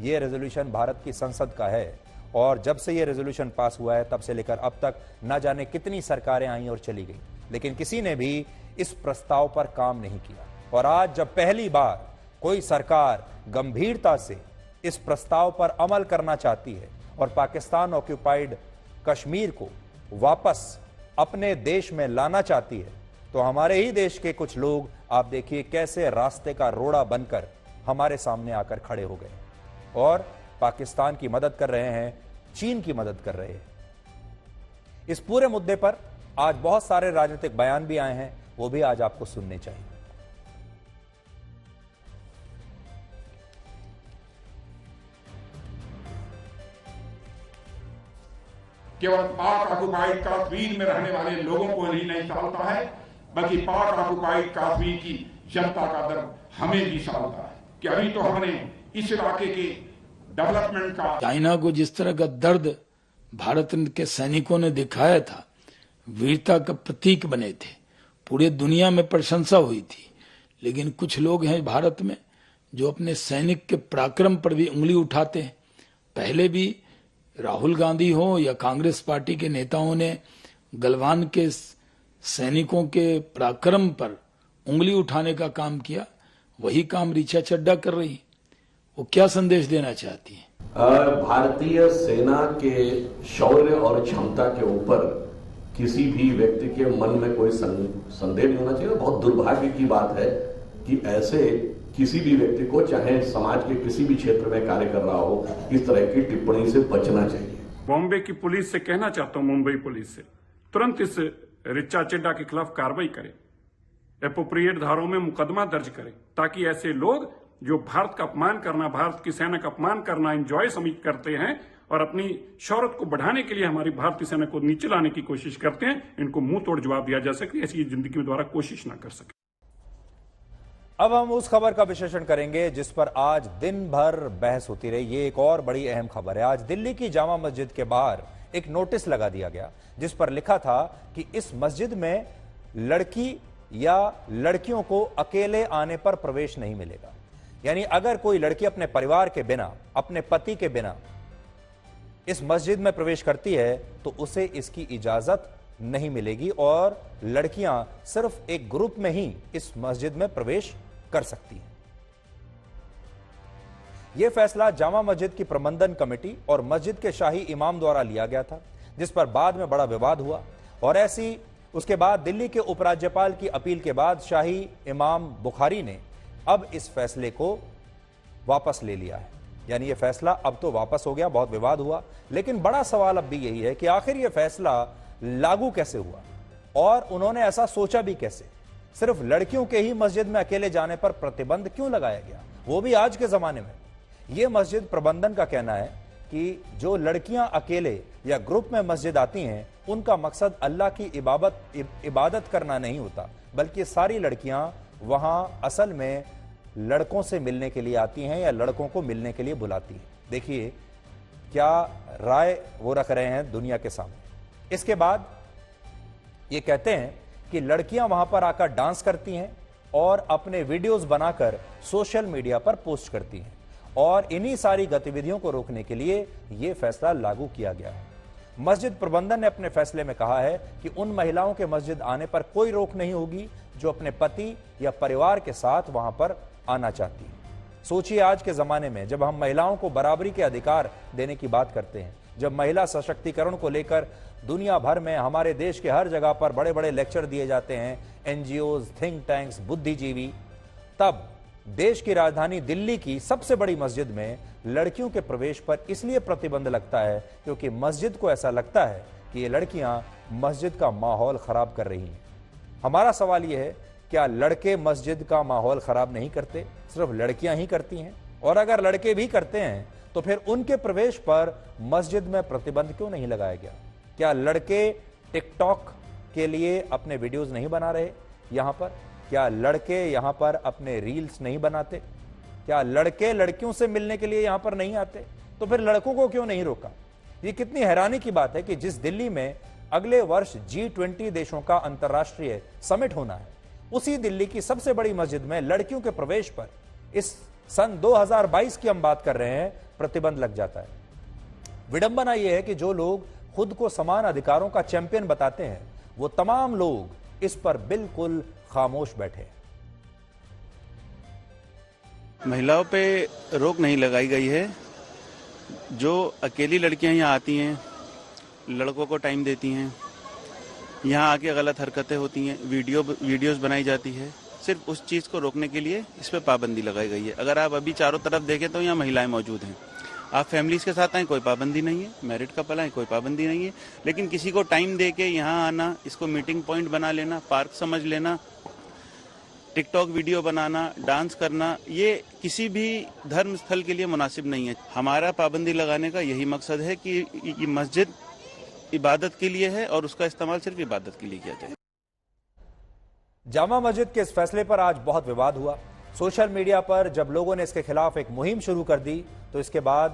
ये रेजोल्यूशन भारत की संसद का है और जब से ये रेजोल्यूशन पास हुआ है तब से लेकर अब तक न जाने कितनी सरकारें आई और चली गई, लेकिन किसी ने भी इस प्रस्ताव पर काम नहीं किया। और आज जब पहली बार कोई सरकार गंभीरता से इस प्रस्ताव पर अमल करना चाहती है और पाकिस्तान ऑक्यूपाइड कश्मीर को वापस अपने देश में लाना चाहती है, तो हमारे ही देश के कुछ लोग आप देखिए कैसे रास्ते का रोड़ा बनकर हमारे सामने आकर खड़े हो गए और पाकिस्तान की मदद कर रहे हैं, चीन की मदद कर रहे हैं। इस पूरे मुद्दे पर आज बहुत सारे राजनीतिक बयान भी आए हैं, वो भी आज आपको सुनने चाहिए। केवल पाक ऑक्युपाइड कश्मीर में रहने वाले लोगों को ही नहीं सालता है, बल्कि पाक ऑक्युपाइड कश्मीर की जनता का दर्द हमें भी सालता है कि अभी तो हमने इस इलाके के डेवलपमेंट का, चाइना को जिस तरह का दर्द भारत के सैनिकों ने दिखाया था, वीरता का प्रतीक बने थे, पूरे दुनिया में प्रशंसा हुई थी। लेकिन कुछ लोग हैं भारत में जो अपने सैनिक के पराक्रम पर भी उंगली उठाते हैं। पहले भी राहुल गांधी हो या कांग्रेस पार्टी के नेताओं ने गलवान के सैनिकों के पराक्रम पर उंगली उठाने का काम किया, वही काम ऋचा चड्ढा कर रही है। वो क्या संदेश देना चाहती है? भारतीय सेना के शौर्य और क्षमता के ऊपर किसी भी व्यक्ति के मन में कोई संदेह नहीं होना चाहिए। बहुत दुर्भाग्य की बात है कि ऐसे किसी भी व्यक्ति को, चाहे समाज के किसी भी क्षेत्र में कार्य कर रहा हो, इस तरह की टिप्पणी से बचना चाहिए। बॉम्बे की पुलिस से कहना चाहता हूं, मुंबई पुलिस से तुरंत इस ऋचा चड्ढा के खिलाफ कार्रवाई करें, एप्रोप्रिएट धाराओं में मुकदमा दर्ज करें, ताकि ऐसे लोग जो भारत का अपमान करना, भारत की सेना का अपमान करना एंजॉय करते हैं और अपनी शौहरत को बढ़ाने के लिए हमारी भारतीय सेना को नीचे लाने की कोशिश करते हैं, इनको मुंह तोड़ जवाब दिया जा सके, ऐसी जिंदगी में दोबारा कोशिश ना कर सके। अब हम उस खबर का विश्लेषण करेंगे जिस पर आज दिन भर बहस होती रही। ये एक और बड़ी अहम खबर है। आज दिल्ली की जामा मस्जिद के बाहर एक नोटिस लगा दिया गया जिस पर लिखा था कि इस मस्जिद में लड़की या लड़कियों को अकेले आने पर प्रवेश नहीं मिलेगा। यानी अगर कोई लड़की अपने परिवार के बिना, अपने पति के बिना इस मस्जिद में प्रवेश करती है तो उसे इसकी इजाजत नहीं मिलेगी और लड़कियां सिर्फ एक ग्रुप में ही इस मस्जिद में प्रवेश कर सकती हैं। यह फैसला जामा मस्जिद की प्रबंधन कमेटी और मस्जिद के शाही इमाम द्वारा लिया गया था, जिस पर बाद में बड़ा विवाद हुआ और ऐसी उसके बाद दिल्ली के उपराज्यपाल की अपील के बाद शाही इमाम बुखारी ने अब इस फैसले को वापस ले लिया है। यानी यह फैसला अब तो वापस हो गया। बहुत विवाद हुआ, लेकिन बड़ा सवाल अब भी यही है कि आखिर यह फैसला लागू कैसे हुआ और उन्होंने ऐसा सोचा भी कैसे। सिर्फ लड़कियों के ही मस्जिद में अकेले जाने पर प्रतिबंध क्यों लगाया गया, वो भी आज के जमाने में। यह मस्जिद प्रबंधन का कहना है कि जो लड़कियां अकेले या ग्रुप में मस्जिद आती हैं उनका मकसद अल्लाह की इबादत करना नहीं होता, बल्कि सारी लड़कियां वहां असल में लड़कों से मिलने के लिए आती हैं या लड़कों को मिलने के लिए बुलाती हैं। देखिए क्या राय वो रख रहे हैं दुनिया के सामने। इसके बाद ये कहते हैं कि लड़कियां वहां पर आकर डांस करती हैं और अपने वीडियोस बनाकर सोशल मीडिया पर पोस्ट करती हैं और इन्हीं सारी गतिविधियों को रोकने के लिए यह फैसला लागू किया गया है। मस्जिद प्रबंधन ने अपने फैसले में कहा है कि उन महिलाओं के मस्जिद आने पर कोई रोक नहीं होगी जो अपने पति या परिवार के साथ वहां पर आना चाहती हैं। सोचिए आज के जमाने में जब हम महिलाओं को बराबरी के अधिकार देने की बात करते हैं, जब महिला सशक्तिकरण को लेकर दुनिया भर में हमारे देश के हर जगह पर बड़े बड़े लेक्चर दिए जाते हैं, एनजीओज, थिंक टैंक्स, बुद्धिजीवी, तब देश की राजधानी दिल्ली की सबसे बड़ी मस्जिद में लड़कियों के प्रवेश पर इसलिए प्रतिबंध लगता है क्योंकि मस्जिद को ऐसा लगता है कि ये लड़कियां मस्जिद का माहौल खराब कर रही हैं। हमारा सवाल यह है, क्या लड़के मस्जिद का माहौल खराब नहीं करते, सिर्फ लड़कियां ही करती हैं? और अगर लड़के भी करते हैं तो फिर उनके प्रवेश पर मस्जिद में प्रतिबंध क्यों नहीं लगाया गया? क्या लड़के टिकटॉक के लिए अपने वीडियोस नहीं बना रहे यहां पर? क्या लड़के यहां पर अपने रील्स नहीं बनाते? क्या लड़के लड़कियों से मिलने के लिए यहां पर नहीं आते? तो फिर लड़कों को क्यों नहीं रोका? ये कितनी हैरानी की बात है कि जिस दिल्ली में अगले वर्ष G20 देशों का अंतर्राष्ट्रीय समिट होना है, उसी दिल्ली की सबसे बड़ी मस्जिद में लड़कियों के प्रवेश पर इस सन 2022 की हम बात कर रहे हैं, प्रतिबंध लग जाता है। विडंबना यह है कि जो लोग खुद को समान अधिकारों का चैंपियन बताते हैं, वो तमाम लोग इस पर बिल्कुल खामोश बैठे। महिलाओं पे रोक नहीं लगाई गई है। जो अकेली लड़कियां यहाँ आती हैं, लड़कों को टाइम देती हैं, यहाँ आके गलत हरकतें होती हैं, वीडियोस बनाई जाती है, सिर्फ उस चीज़ को रोकने के लिए इस पे पाबंदी लगाई गई है। अगर आप अभी चारों तरफ देखें तो यहाँ महिलाएं मौजूद हैं। आप फैमिलीज के साथ आए, कोई पाबंदी नहीं है, मैरिड कपल आए, कोई पाबंदी नहीं है, लेकिन किसी को टाइम दे के यहाँ आना, इसको मीटिंग पॉइंट बना लेना, पार्क समझ लेना, टिकटॉक वीडियो बनाना, डांस करना, ये किसी भी धर्म स्थल के लिए मुनासिब नहीं है। हमारा पाबंदी लगाने का यही मकसद है कि ये मस्जिद इबादत के लिए है और उसका इस्तेमाल सिर्फ इबादत के लिए किया जाए। जामा मस्जिद के इस फैसले पर आज बहुत विवाद हुआ। सोशल मीडिया पर जब लोगों ने इसके खिलाफ एक मुहिम शुरू कर दी तो इसके बाद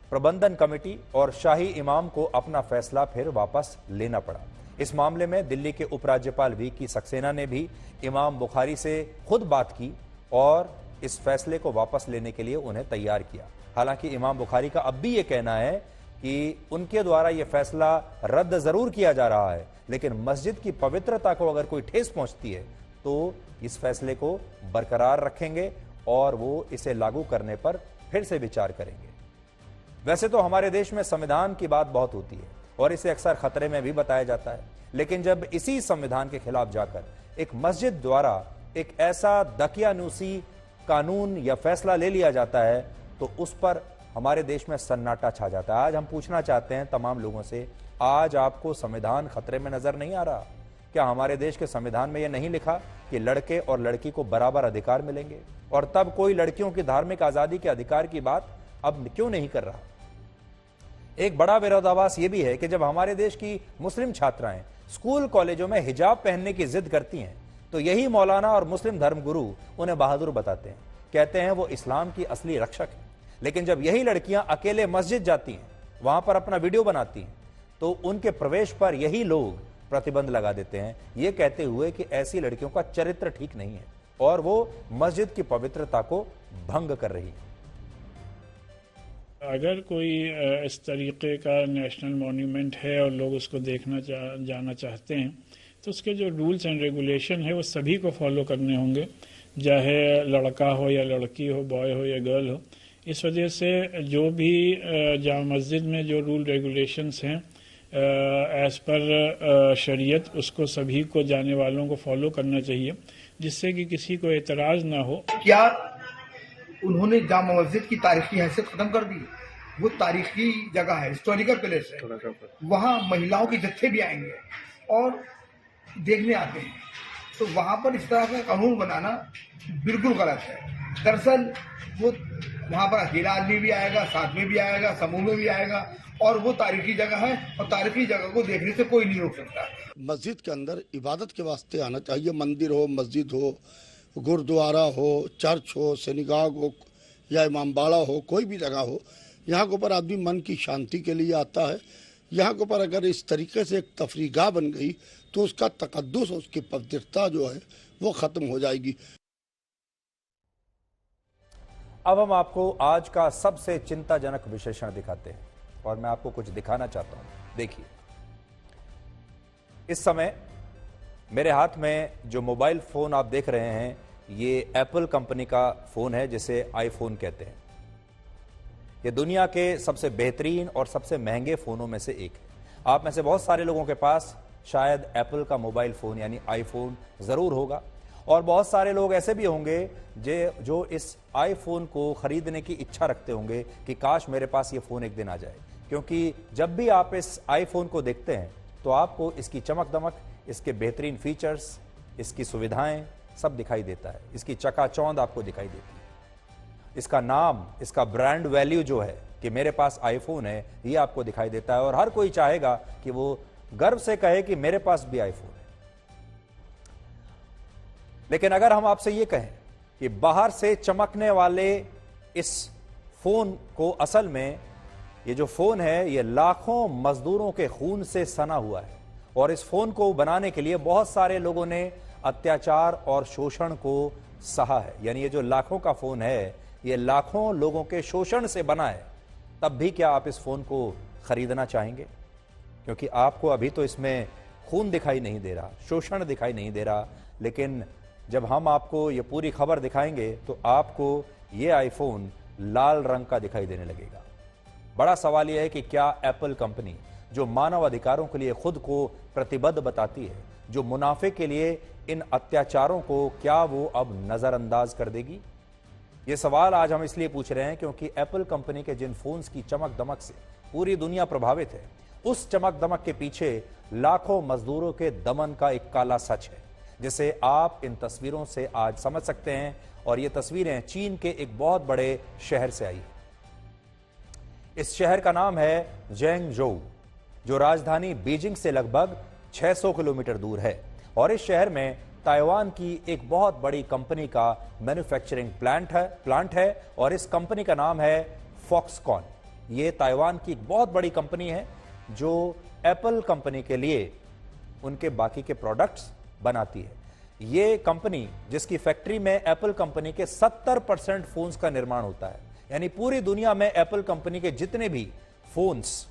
प्रबंधन कमेटी और शाही इमाम को अपना फैसला फिर वापस लेना पड़ा। इस मामले में दिल्ली के उपराज्यपाल वी सक्सेना ने भी इमाम बुखारी से खुद बात की और इस फैसले को वापस लेने के लिए उन्हें तैयार किया। हालांकि इमाम बुखारी का अब भी ये कहना है कि उनके द्वारा यह फैसला रद्द जरूर किया जा रहा है, लेकिन मस्जिद की पवित्रता को अगर कोई ठेस पहुंचती है तो इस फैसले को बरकरार रखेंगे और वो इसे लागू करने पर फिर से विचार करेंगे। वैसे तो हमारे देश में संविधान की बात बहुत होती है और इसे अक्सर खतरे में भी बताया जाता है, लेकिन जब इसी संविधान के खिलाफ जाकर एक मस्जिद द्वारा एक ऐसा दकियानूसी कानून या फैसला ले लिया जाता है तो उस पर हमारे देश में सन्नाटा छा जाता है। आज हम पूछना चाहते हैं तमाम लोगों से, आज आपको संविधान खतरे में नजर नहीं आ रहा? क्या हमारे देश के संविधान में यह नहीं लिखा कि लड़के और लड़की को बराबर अधिकार मिलेंगे? और तब कोई लड़कियों की धार्मिक आजादी के अधिकार की बात अब क्यों नहीं कर रहा? एक बड़ा विरोधाभास यह भी है कि जब हमारे देश की मुस्लिम छात्राएं स्कूल कॉलेजों में हिजाब पहनने की जिद करती हैं तो यही मौलाना और मुस्लिम धर्मगुरु उन्हें बहादुर बताते हैं, कहते हैं वो इस्लाम की असली रक्षक है। लेकिन जब यही लड़कियां अकेले मस्जिद जाती हैं, वहां पर अपना वीडियो बनाती हैं, तो उनके प्रवेश पर यही लोग प्रतिबंध लगा देते हैं, ये कहते हुए कि ऐसी लड़कियों का चरित्र ठीक नहीं है और वो मस्जिद की पवित्रता को भंग कर रही है। अगर कोई इस तरीके का नेशनल मॉन्यूमेंट है और लोग उसको देखना जाना चाहते हैं तो उसके जो रूल्स एंड रेगुलेशन है वो सभी को फॉलो करने होंगे, चाहे लड़का हो या लड़की हो, बॉय हो या गर्ल हो। इस वजह से जो भी जामा मस्जिद में जो रूल रेगुलेशंस हैं एज पर शरीयत, उसको सभी को जाने वालों को फॉलो करना चाहिए, जिससे कि किसी को एतराज ना हो। क्या उन्होंने जामा मस्जिद की तारीखी हैसियत खत्म कर दी? वो तारीखी जगह है, हिस्टोरिकल प्लेस है, वहाँ महिलाओं के जत्थे भी आएंगे और देखने आते हैं, तो वहाँ पर इस तरह का कानून बनाना बिल्कुल गलत है। दरअसल वो वहाँ पर अकेला आदमी भी आएगा, साथ में भी आएगा, समूह में भी आएगा, और वो तारीखी जगह है और तारीखी जगह को देखने से कोई नहीं रोक सकता। मस्जिद के अंदर इबादत के वास्ते आना चाहिए। मंदिर हो, मस्जिद हो, गुरुद्वारा हो, चर्च हो, सिनेगाग हो या इमामबाड़ा हो, कोई भी जगह हो, यहाँ के ऊपर आदमी मन की शांति के लिए आता है। यहाँ के ऊपर अगर इस तरीके से एक तफरीगाह बन गई तो उसका तकद्दुस, उसकी पवित्रता जो है वो खत्म हो जाएगी। अब हम आपको आज का सबसे चिंताजनक विश्लेषण दिखाते हैं और मैं आपको कुछ दिखाना चाहता हूं। देखिए, इस समय मेरे हाथ में जो मोबाइल फोन आप देख रहे हैं, ये एप्पल कंपनी का फोन है जिसे आईफोन कहते हैं। ये दुनिया के सबसे बेहतरीन और सबसे महंगे फोनों में से एक है। आप में से बहुत सारे लोगों के पास शायद एप्पल का मोबाइल फोन यानी आईफोन जरूर होगा, और बहुत सारे लोग ऐसे भी होंगे जो इस आईफोन को खरीदने की इच्छा रखते होंगे कि काश मेरे पास ये फोन एक दिन आ जाए, क्योंकि जब भी आप इस आईफोन को देखते हैं तो आपको इसकी चमक दमक, इसके बेहतरीन फीचर्स, इसकी सुविधाएं सब दिखाई देता है, इसकी चकाचौंध आपको दिखाई देती है। इसका नाम, इसका ब्रांड वैल्यू जो है कि मेरे पास आईफोन है, ये आपको दिखाई देता है, और हर कोई चाहेगा कि वो गर्व से कहे कि मेरे पास भी आईफोन है। लेकिन अगर हम आपसे ये कहें कि बाहर से चमकने वाले इस फोन को असल में ये जो फोन है ये लाखों मजदूरों के खून से सना हुआ है, और इस फोन को बनाने के लिए बहुत सारे लोगों ने अत्याचार और शोषण को सहा है। यानी ये जो लाखों का फोन है ये लाखों लोगों के शोषण से बना है। तब भी क्या आप इस फोन को खरीदना चाहेंगे? क्योंकि आपको अभी तो इसमें खून दिखाई नहीं दे रहा, शोषण दिखाई नहीं दे रहा, लेकिन जब हम आपको ये पूरी खबर दिखाएंगे तो आपको ये आईफोन लाल रंग का दिखाई देने लगेगा। बड़ा सवाल यह है कि क्या एप्पल कंपनी जो मानव अधिकारों के लिए खुद को प्रतिबद्ध बताती है, जो मुनाफे के लिए इन अत्याचारों को, क्या वो अब नजरअंदाज कर देगी? ये सवाल आज हम इसलिए पूछ रहे हैं क्योंकि एप्पल कंपनी के जिन फोन्स की चमक दमक से पूरी दुनिया प्रभावित है, उस चमक दमक के पीछे लाखों मजदूरों के दमन का एक काला सच है, जिसे आप इन तस्वीरों से आज समझ सकते हैं। और ये तस्वीरें चीन के एक बहुत बड़े शहर से आई है। इस शहर का नाम है ज़ेंगझोउ, जो राजधानी बीजिंग से लगभग 600 किलोमीटर दूर है, और इस शहर में ताइवान की एक बहुत बड़ी कंपनी का मैन्युफैक्चरिंग प्लांट है, और इस कंपनी का नाम है फॉक्सकॉन। ये ताइवान की एक बहुत बड़ी कंपनी है जो एप्पल कंपनी के लिए उनके बाकी के प्रोडक्ट्स बनाती है। ये कंपनी जिसकी फैक्ट्री में एप्पल कंपनी के 70% फोन्स का निर्माण होता है, यानी पूरी दुनिया में एप्पल कंपनी के जितने भी फोन्स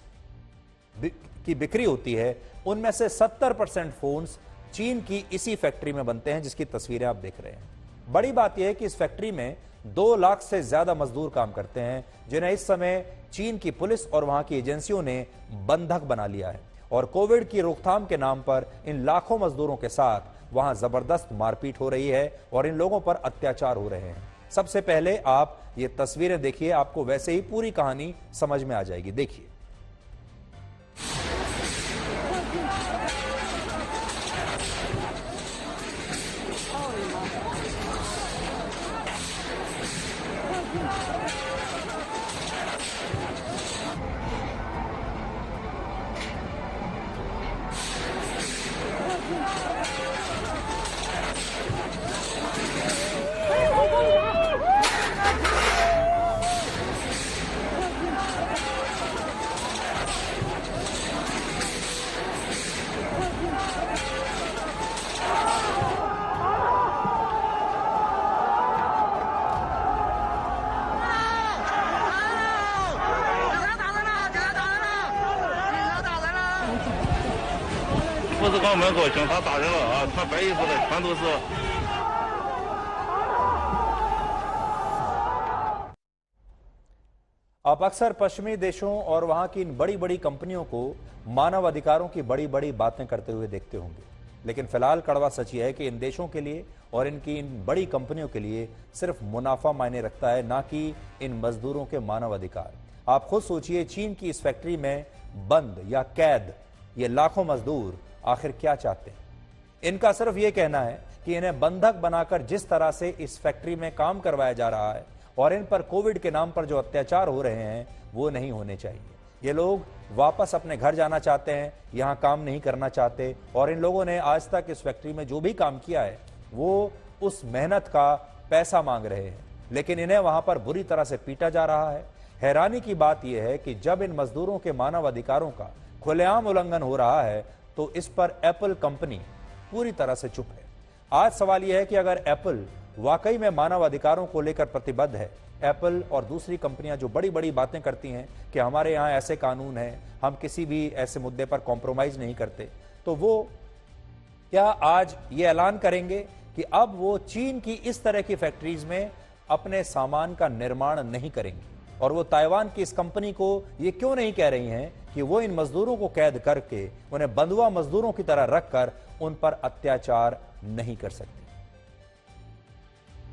की बिक्री होती है उनमें से 70% फोन्स चीन की इसी फैक्ट्री में बनते हैं, जिसकी तस्वीरें आप देख रहे हैं। बड़ी बात यह है कि इस फैक्ट्री में 2 लाख से ज्यादा मजदूर काम करते हैं, जिन्हें इस समय चीन की पुलिस और वहां की एजेंसियों ने बंधक बना लिया है, और कोविड की रोकथाम के नाम पर इन लाखों मजदूरों के साथ वहां जबरदस्त मारपीट हो रही है और इन लोगों पर अत्याचार हो रहे हैं। सबसे पहले आप ये तस्वीरें देखिए, आपको वैसे ही पूरी कहानी समझ में आ जाएगी। देखिए। आप अक्सर पश्चिमी देशों और वहां की इन बड़ी बड़ी कंपनियों को मानव अधिकारों की बड़ी बड़ी बातें करते हुए देखते होंगे, लेकिन फिलहाल कड़वा सच यह है कि इन देशों के लिए और इनकी इन बड़ी कंपनियों के लिए सिर्फ मुनाफा मायने रखता है, ना कि इन मजदूरों के मानव अधिकार। आप खुद सोचिए, चीन की इस फैक्ट्री में बंद या कैद ये लाखों मजदूर आखिर क्या चाहते हैं? इनका सिर्फ ये कहना है कि इन्हें बंधक बनाकर जिस तरह से इस फैक्ट्री में काम करवाया जा रहा है और इन पर कोविड के नाम पर जो अत्याचार हो रहे हैं वो नहीं होने चाहिए। ये लोग वापस अपने घर जाना चाहते हैं, यहाँ काम नहीं करना चाहते, और इन लोगों ने आज तक इस फैक्ट्री में जो भी काम किया है वो उस मेहनत का पैसा मांग रहे हैं, लेकिन इन्हें वहां पर बुरी तरह से पीटा जा रहा है। हैरानी की बात यह है कि जब इन मजदूरों के मानव अधिकारों का खुलेआम उल्लंघन हो रहा है तो इस पर एप्पल कंपनी पूरी तरह से चुप है। आज सवाल यह है कि अगर एप्पल वाकई में मानव अधिकारों को लेकर प्रतिबद्ध है, एप्पल और दूसरी कंपनियां जो बड़ी बड़ी बातें करती हैं कि हमारे यहाँ ऐसे कानून हैं, हम किसी भी ऐसे मुद्दे पर कॉम्प्रोमाइज नहीं करते, तो वो क्या आज ये ऐलान करेंगे कि अब वो चीन की इस तरह की फैक्ट्रीज में अपने सामान का निर्माण नहीं करेंगी। और वो ताइवान की इस कंपनी को ये क्यों नहीं कह रही हैं कि वो इन मजदूरों को कैद करके उन्हें बंधुआ मजदूरों की तरह रखकर उन पर अत्याचार नहीं कर सकती।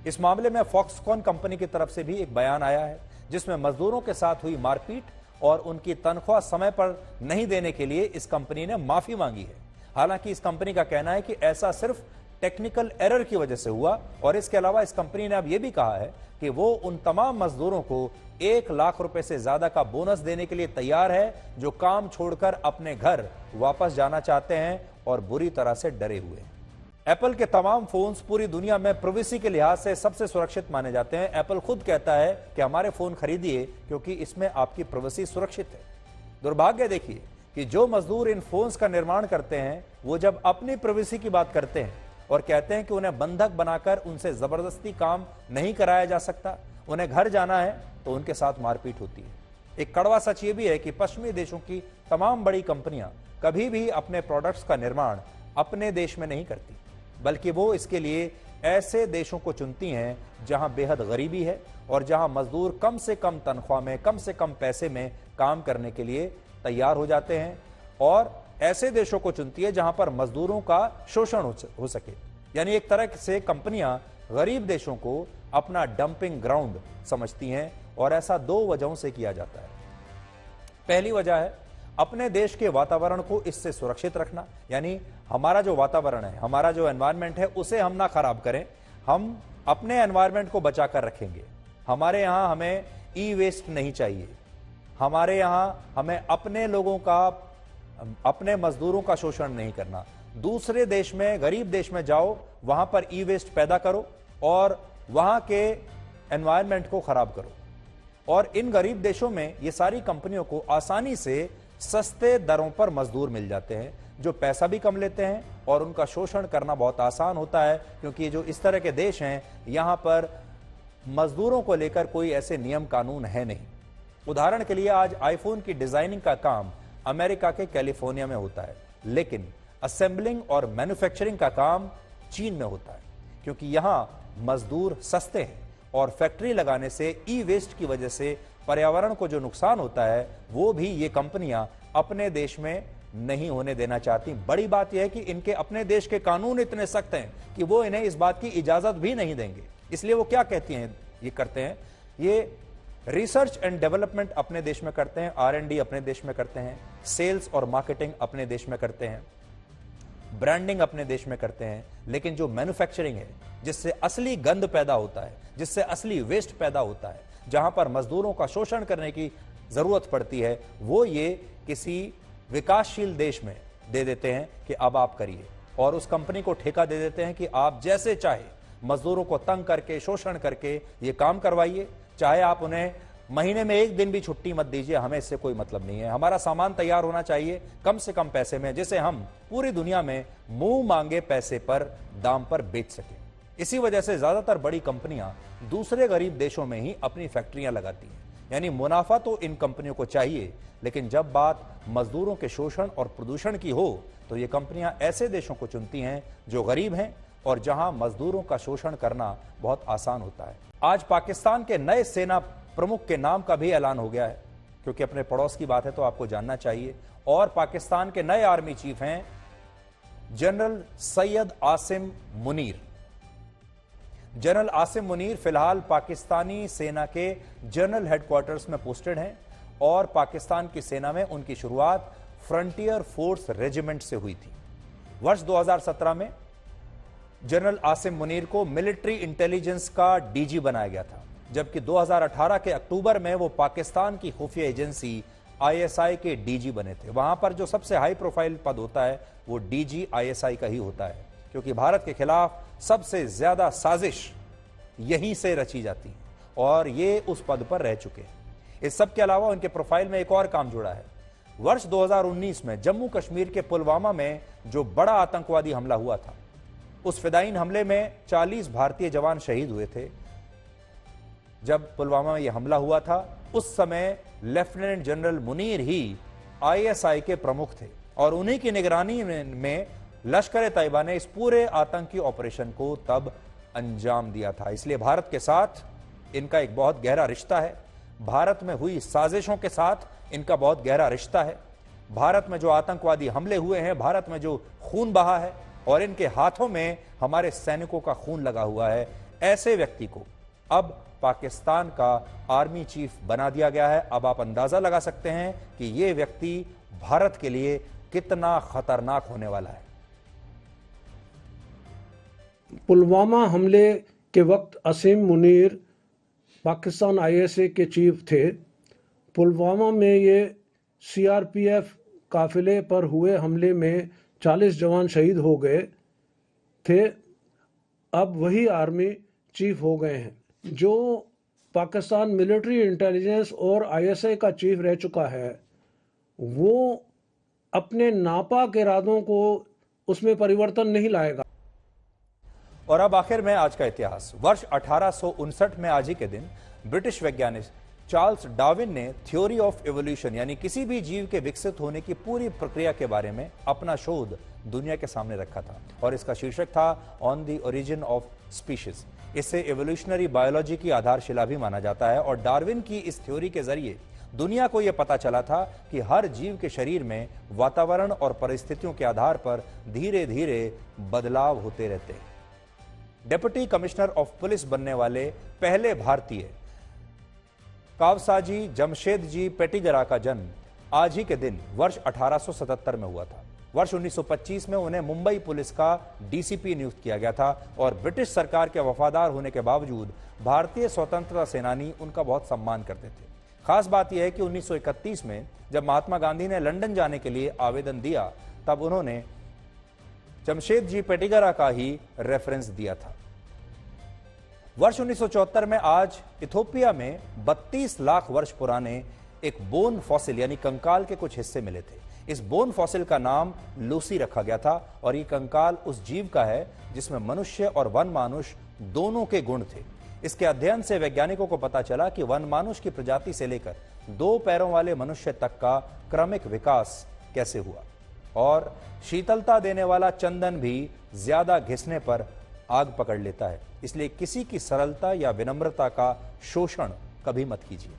इस मामले में फॉक्सकॉन कंपनी की तरफ से भी एक बयान आया है जिसमें मजदूरों के साथ हुई मारपीट और उनकी तनख्वाह समय पर नहीं देने के लिए इस कंपनी ने माफी मांगी है। हालांकि इस कंपनी का कहना है कि ऐसा सिर्फ टेक्निकल एरर की वजह से हुआ और इसके अलावा इस कंपनी ने अब यह भी कहा है कि वो उन तमाम मजदूरों को 1 लाख रुपए से ज्यादा का बोनस देने के लिए तैयार है जो काम छोड़कर अपने घर वापस जाना चाहते हैं और बुरी तरह से डरे हुए हैं। एप्पल के तमाम फोन्स पूरी दुनिया में प्राइवेसी के लिहाज से सबसे सुरक्षित माने जाते हैं। एप्पल खुद कहता है कि हमारे फोन खरीदिए क्योंकि इसमें आपकी प्राइवेसी सुरक्षित है। दुर्भाग्य देखिए कि जो मजदूर इन फोन्स का निर्माण करते हैं वो जब अपनी प्राइवेसी की बात करते हैं और कहते हैं कि उन्हें बंधक बनाकर उनसे जबरदस्ती काम नहीं कराया जा सकता, उन्हें घर जाना है, तो उनके साथ मारपीट होती है। एक कड़वा सच ये भी है कि पश्चिमी देशों की तमाम बड़ी कंपनियां कभी भी अपने प्रोडक्ट्स का निर्माण अपने देश में नहीं करती, बल्कि वो इसके लिए ऐसे देशों को चुनती हैं जहां बेहद गरीबी है और जहां मजदूर कम से कम तनख्वाह में, कम से कम पैसे में काम करने के लिए तैयार हो जाते हैं, और ऐसे देशों को चुनती है जहां पर मजदूरों का शोषण हो सके। यानी एक तरह से कंपनियां गरीब देशों को अपना डंपिंग ग्राउंड समझती हैं और ऐसा 2 वजहों से किया जाता है। पहली वजह है अपने देश के वातावरण को इससे सुरक्षित रखना, यानी हमारा जो वातावरण है, हमारा जो एनवायरनमेंट है उसे हम ना खराब करें, हम अपने एनवायरनमेंट को बचाकर रखेंगे। हमारे यहां हमें ई वेस्ट नहीं चाहिए, हमारे यहां हमें अपने लोगों का, अपने मजदूरों का शोषण नहीं करना। दूसरे देश में, गरीब देश में जाओ, वहां पर ई वेस्ट पैदा करो और वहां के एनवायरनमेंट को खराब करो। और इन गरीब देशों में ये सारी कंपनियों को आसानी से सस्ते दरों पर मजदूर मिल जाते हैं जो पैसा भी कम लेते हैं और उनका शोषण करना बहुत आसान होता है, क्योंकि जो इस तरह के देश हैं यहां पर मजदूरों को लेकर कोई ऐसे नियम कानून है नहीं। उदाहरण के लिए आज आईफोन की डिजाइनिंग का काम अमेरिका के कैलिफोर्निया में होता है, लेकिन असेंबलिंग और मैन्युफैक्चरिंग का काम चीन में होता है, क्योंकि यहां मजदूर सस्ते हैं और फैक्ट्री लगाने से ई वेस्ट की वजह से पर्यावरण को जो नुकसान होता है वो भी ये कंपनियां अपने देश में नहीं होने देना चाहती। बड़ी बात यह है कि इनके अपने देश के कानून इतने सख्त हैं कि वो इन्हें इस बात की इजाजत भी नहीं देंगे। इसलिए वो क्या कहती हैं, ये करते हैं, ये रिसर्च एंड डेवलपमेंट अपने देश में करते हैं, R&D अपने देश में करते हैं, सेल्स और मार्केटिंग अपने देश में करते हैं, ब्रांडिंग अपने देश में करते हैं, लेकिन जो मैन्युफैक्चरिंग है जिससे असली गंद पैदा होता है, जिससे असली वेस्ट पैदा होता है, जहां पर मजदूरों का शोषण करने की जरूरत पड़ती है, वो ये किसी विकासशील देश में दे देते हैं कि अब आप करिए, और उस कंपनी को ठेका दे देते हैं कि आप जैसे चाहे मजदूरों को तंग करके, शोषण करके ये काम करवाइए, चाहे आप उन्हें महीने में 1 दिन भी छुट्टी मत दीजिए, हमें इससे कोई मतलब नहीं है। हमारा सामान तैयार होना चाहिए कम से कम पैसे में, जिसे हम पूरी दुनिया में मुंह मांगे पैसे पर, दाम पर बेच सके। इसी वजह से ज्यादातर बड़ी कंपनियां दूसरे गरीब देशों में ही अपनी फैक्ट्रियां लगाती हैं। यानी मुनाफा तो इन कंपनियों को चाहिए, लेकिन जब बात मजदूरों के शोषण और प्रदूषण की हो तो ये कंपनियां ऐसे देशों को चुनती हैं जो गरीब हैं और जहां मजदूरों का शोषण करना बहुत आसान होता है। आज पाकिस्तान के नए सेना प्रमुख के नाम का भी ऐलान हो गया है, क्योंकि अपने पड़ोस की बात है तो आपको जानना चाहिए। और पाकिस्तान के नए आर्मी चीफ हैं जनरल सैयद आसिम मुनीर। जनरल आसिम मुनीर फिलहाल पाकिस्तानी सेना के जनरल हेडक्वार्टर्स में पोस्टेड हैं और पाकिस्तान की सेना में उनकी शुरुआत फ्रंटियर फोर्स रेजिमेंट से हुई थी। वर्ष 2017 में जनरल आसिम मुनीर को मिलिट्री इंटेलिजेंस का डीजी बनाया गया था, जबकि 2018 के अक्टूबर में वो पाकिस्तान की खुफिया एजेंसी ISI के डीजी बने थे। वहां पर जो सबसे हाई प्रोफाइल पद होता है वो DG ISI का ही होता है, क्योंकि भारत के खिलाफ सबसे ज्यादा साजिश यहीं से रची जाती है और ये उस पद पर रह चुके हैं। इस सब के अलावा उनके प्रोफाइल में एक और काम जुड़ा है। वर्ष 2019 में जम्मू कश्मीर के पुलवामा में जो बड़ा आतंकवादी हमला हुआ था, उस फिदायीन हमले में 40 भारतीय जवान शहीद हुए थे। जब पुलवामा में यह हमला हुआ था उस समय लेफ्टिनेंट जनरल मुनीर ही ISI के प्रमुख थे और उन्हीं की निगरानी में लश्कर तैयबा ने इस पूरे आतंकी ऑपरेशन को तब अंजाम दिया था। इसलिए भारत के साथ इनका एक बहुत गहरा रिश्ता है। भारत में हुई साजिशों के साथ इनका बहुत गहरा रिश्ता है। भारत में जो आतंकवादी हमले हुए हैं, भारत में जो खून बहा है और इनके हाथों में हमारे सैनिकों का खून लगा हुआ है, ऐसे व्यक्ति को अब पाकिस्तान का आर्मी चीफ बना दिया गया है। अब आप अंदाजा लगा सकते हैं कि यह व्यक्ति भारत के लिए कितना खतरनाक होने वाला है। पुलवामा हमले के वक्त असीम मुनीर पाकिस्तान आईएसए के चीफ थे। पुलवामा में ये सीआरपीएफ काफिले पर हुए हमले में 40 जवान शहीद हो गए थे। अब वही आर्मी चीफ हो गए हैं। जो पाकिस्तान मिलिट्री इंटेलिजेंस और आईएसए का चीफ रह चुका है, वो अपने नापाक इरादों को उसमें परिवर्तन नहीं लाएगा। और अब आखिर में आज का इतिहास। वर्ष 1859 में आज ही के दिन ब्रिटिश वैज्ञानिक चार्ल्स डार्विन ने थ्योरी ऑफ एवोल्यूशन यानी किसी भी जीव के विकसित होने की पूरी प्रक्रिया के बारे में अपना शोध दुनिया के सामने रखा था और इसका शीर्षक था on the origin of species. इसे एवोल्यूशनरी बायोलॉजी की आधारशिला भी माना जाता है और डार्विन की इस थ्योरी के जरिए दुनिया को यह पता चला था कि हर जीव के शरीर में वातावरण और परिस्थितियों के आधार पर धीरे धीरे बदलाव होते रहते हैं। डिप्टी कमिश्नर ऑफ पुलिस बनने वाले पहले भारतीय कावसाजी जमशेदजी पेटिगरा का जन्म आज ही के दिन वर्ष 1877 में हुआ था। वर्ष 1925 में उन्हें मुंबई पुलिस का डीसीपी नियुक्त किया गया था और ब्रिटिश सरकार के वफादार होने के बावजूद भारतीय स्वतंत्रता सेनानी उनका बहुत सम्मान करते थे। खास बात यह है कि 1931 में जब महात्मा गांधी ने लंदन जाने के लिए आवेदन दिया, तब उन्होंने जमशेदजी पेटिगरा का ही रेफरेंस दिया था। वर्ष 1974 में आज इथोपिया में 32 लाख वर्ष पुराने एक बोन फॉसिल यानी कंकाल के कुछ हिस्से मिले थे। इस बोन फॉसिल का नाम लूसी रखा गया था और ये कंकाल उस जीव का है जिसमें मनुष्य और वन मानुष दोनों के गुण थे। इसके अध्ययन से वैज्ञानिकों को पता चला कि वन मानुष की प्रजाति से लेकर 2 पैरों वाले मनुष्य तक का क्रमिक विकास कैसे हुआ। और शीतलता देने वाला चंदन भी ज्यादा घिसने पर आग पकड़ लेता है, इसलिए किसी की सरलता या विनम्रता का शोषण कभी मत कीजिए।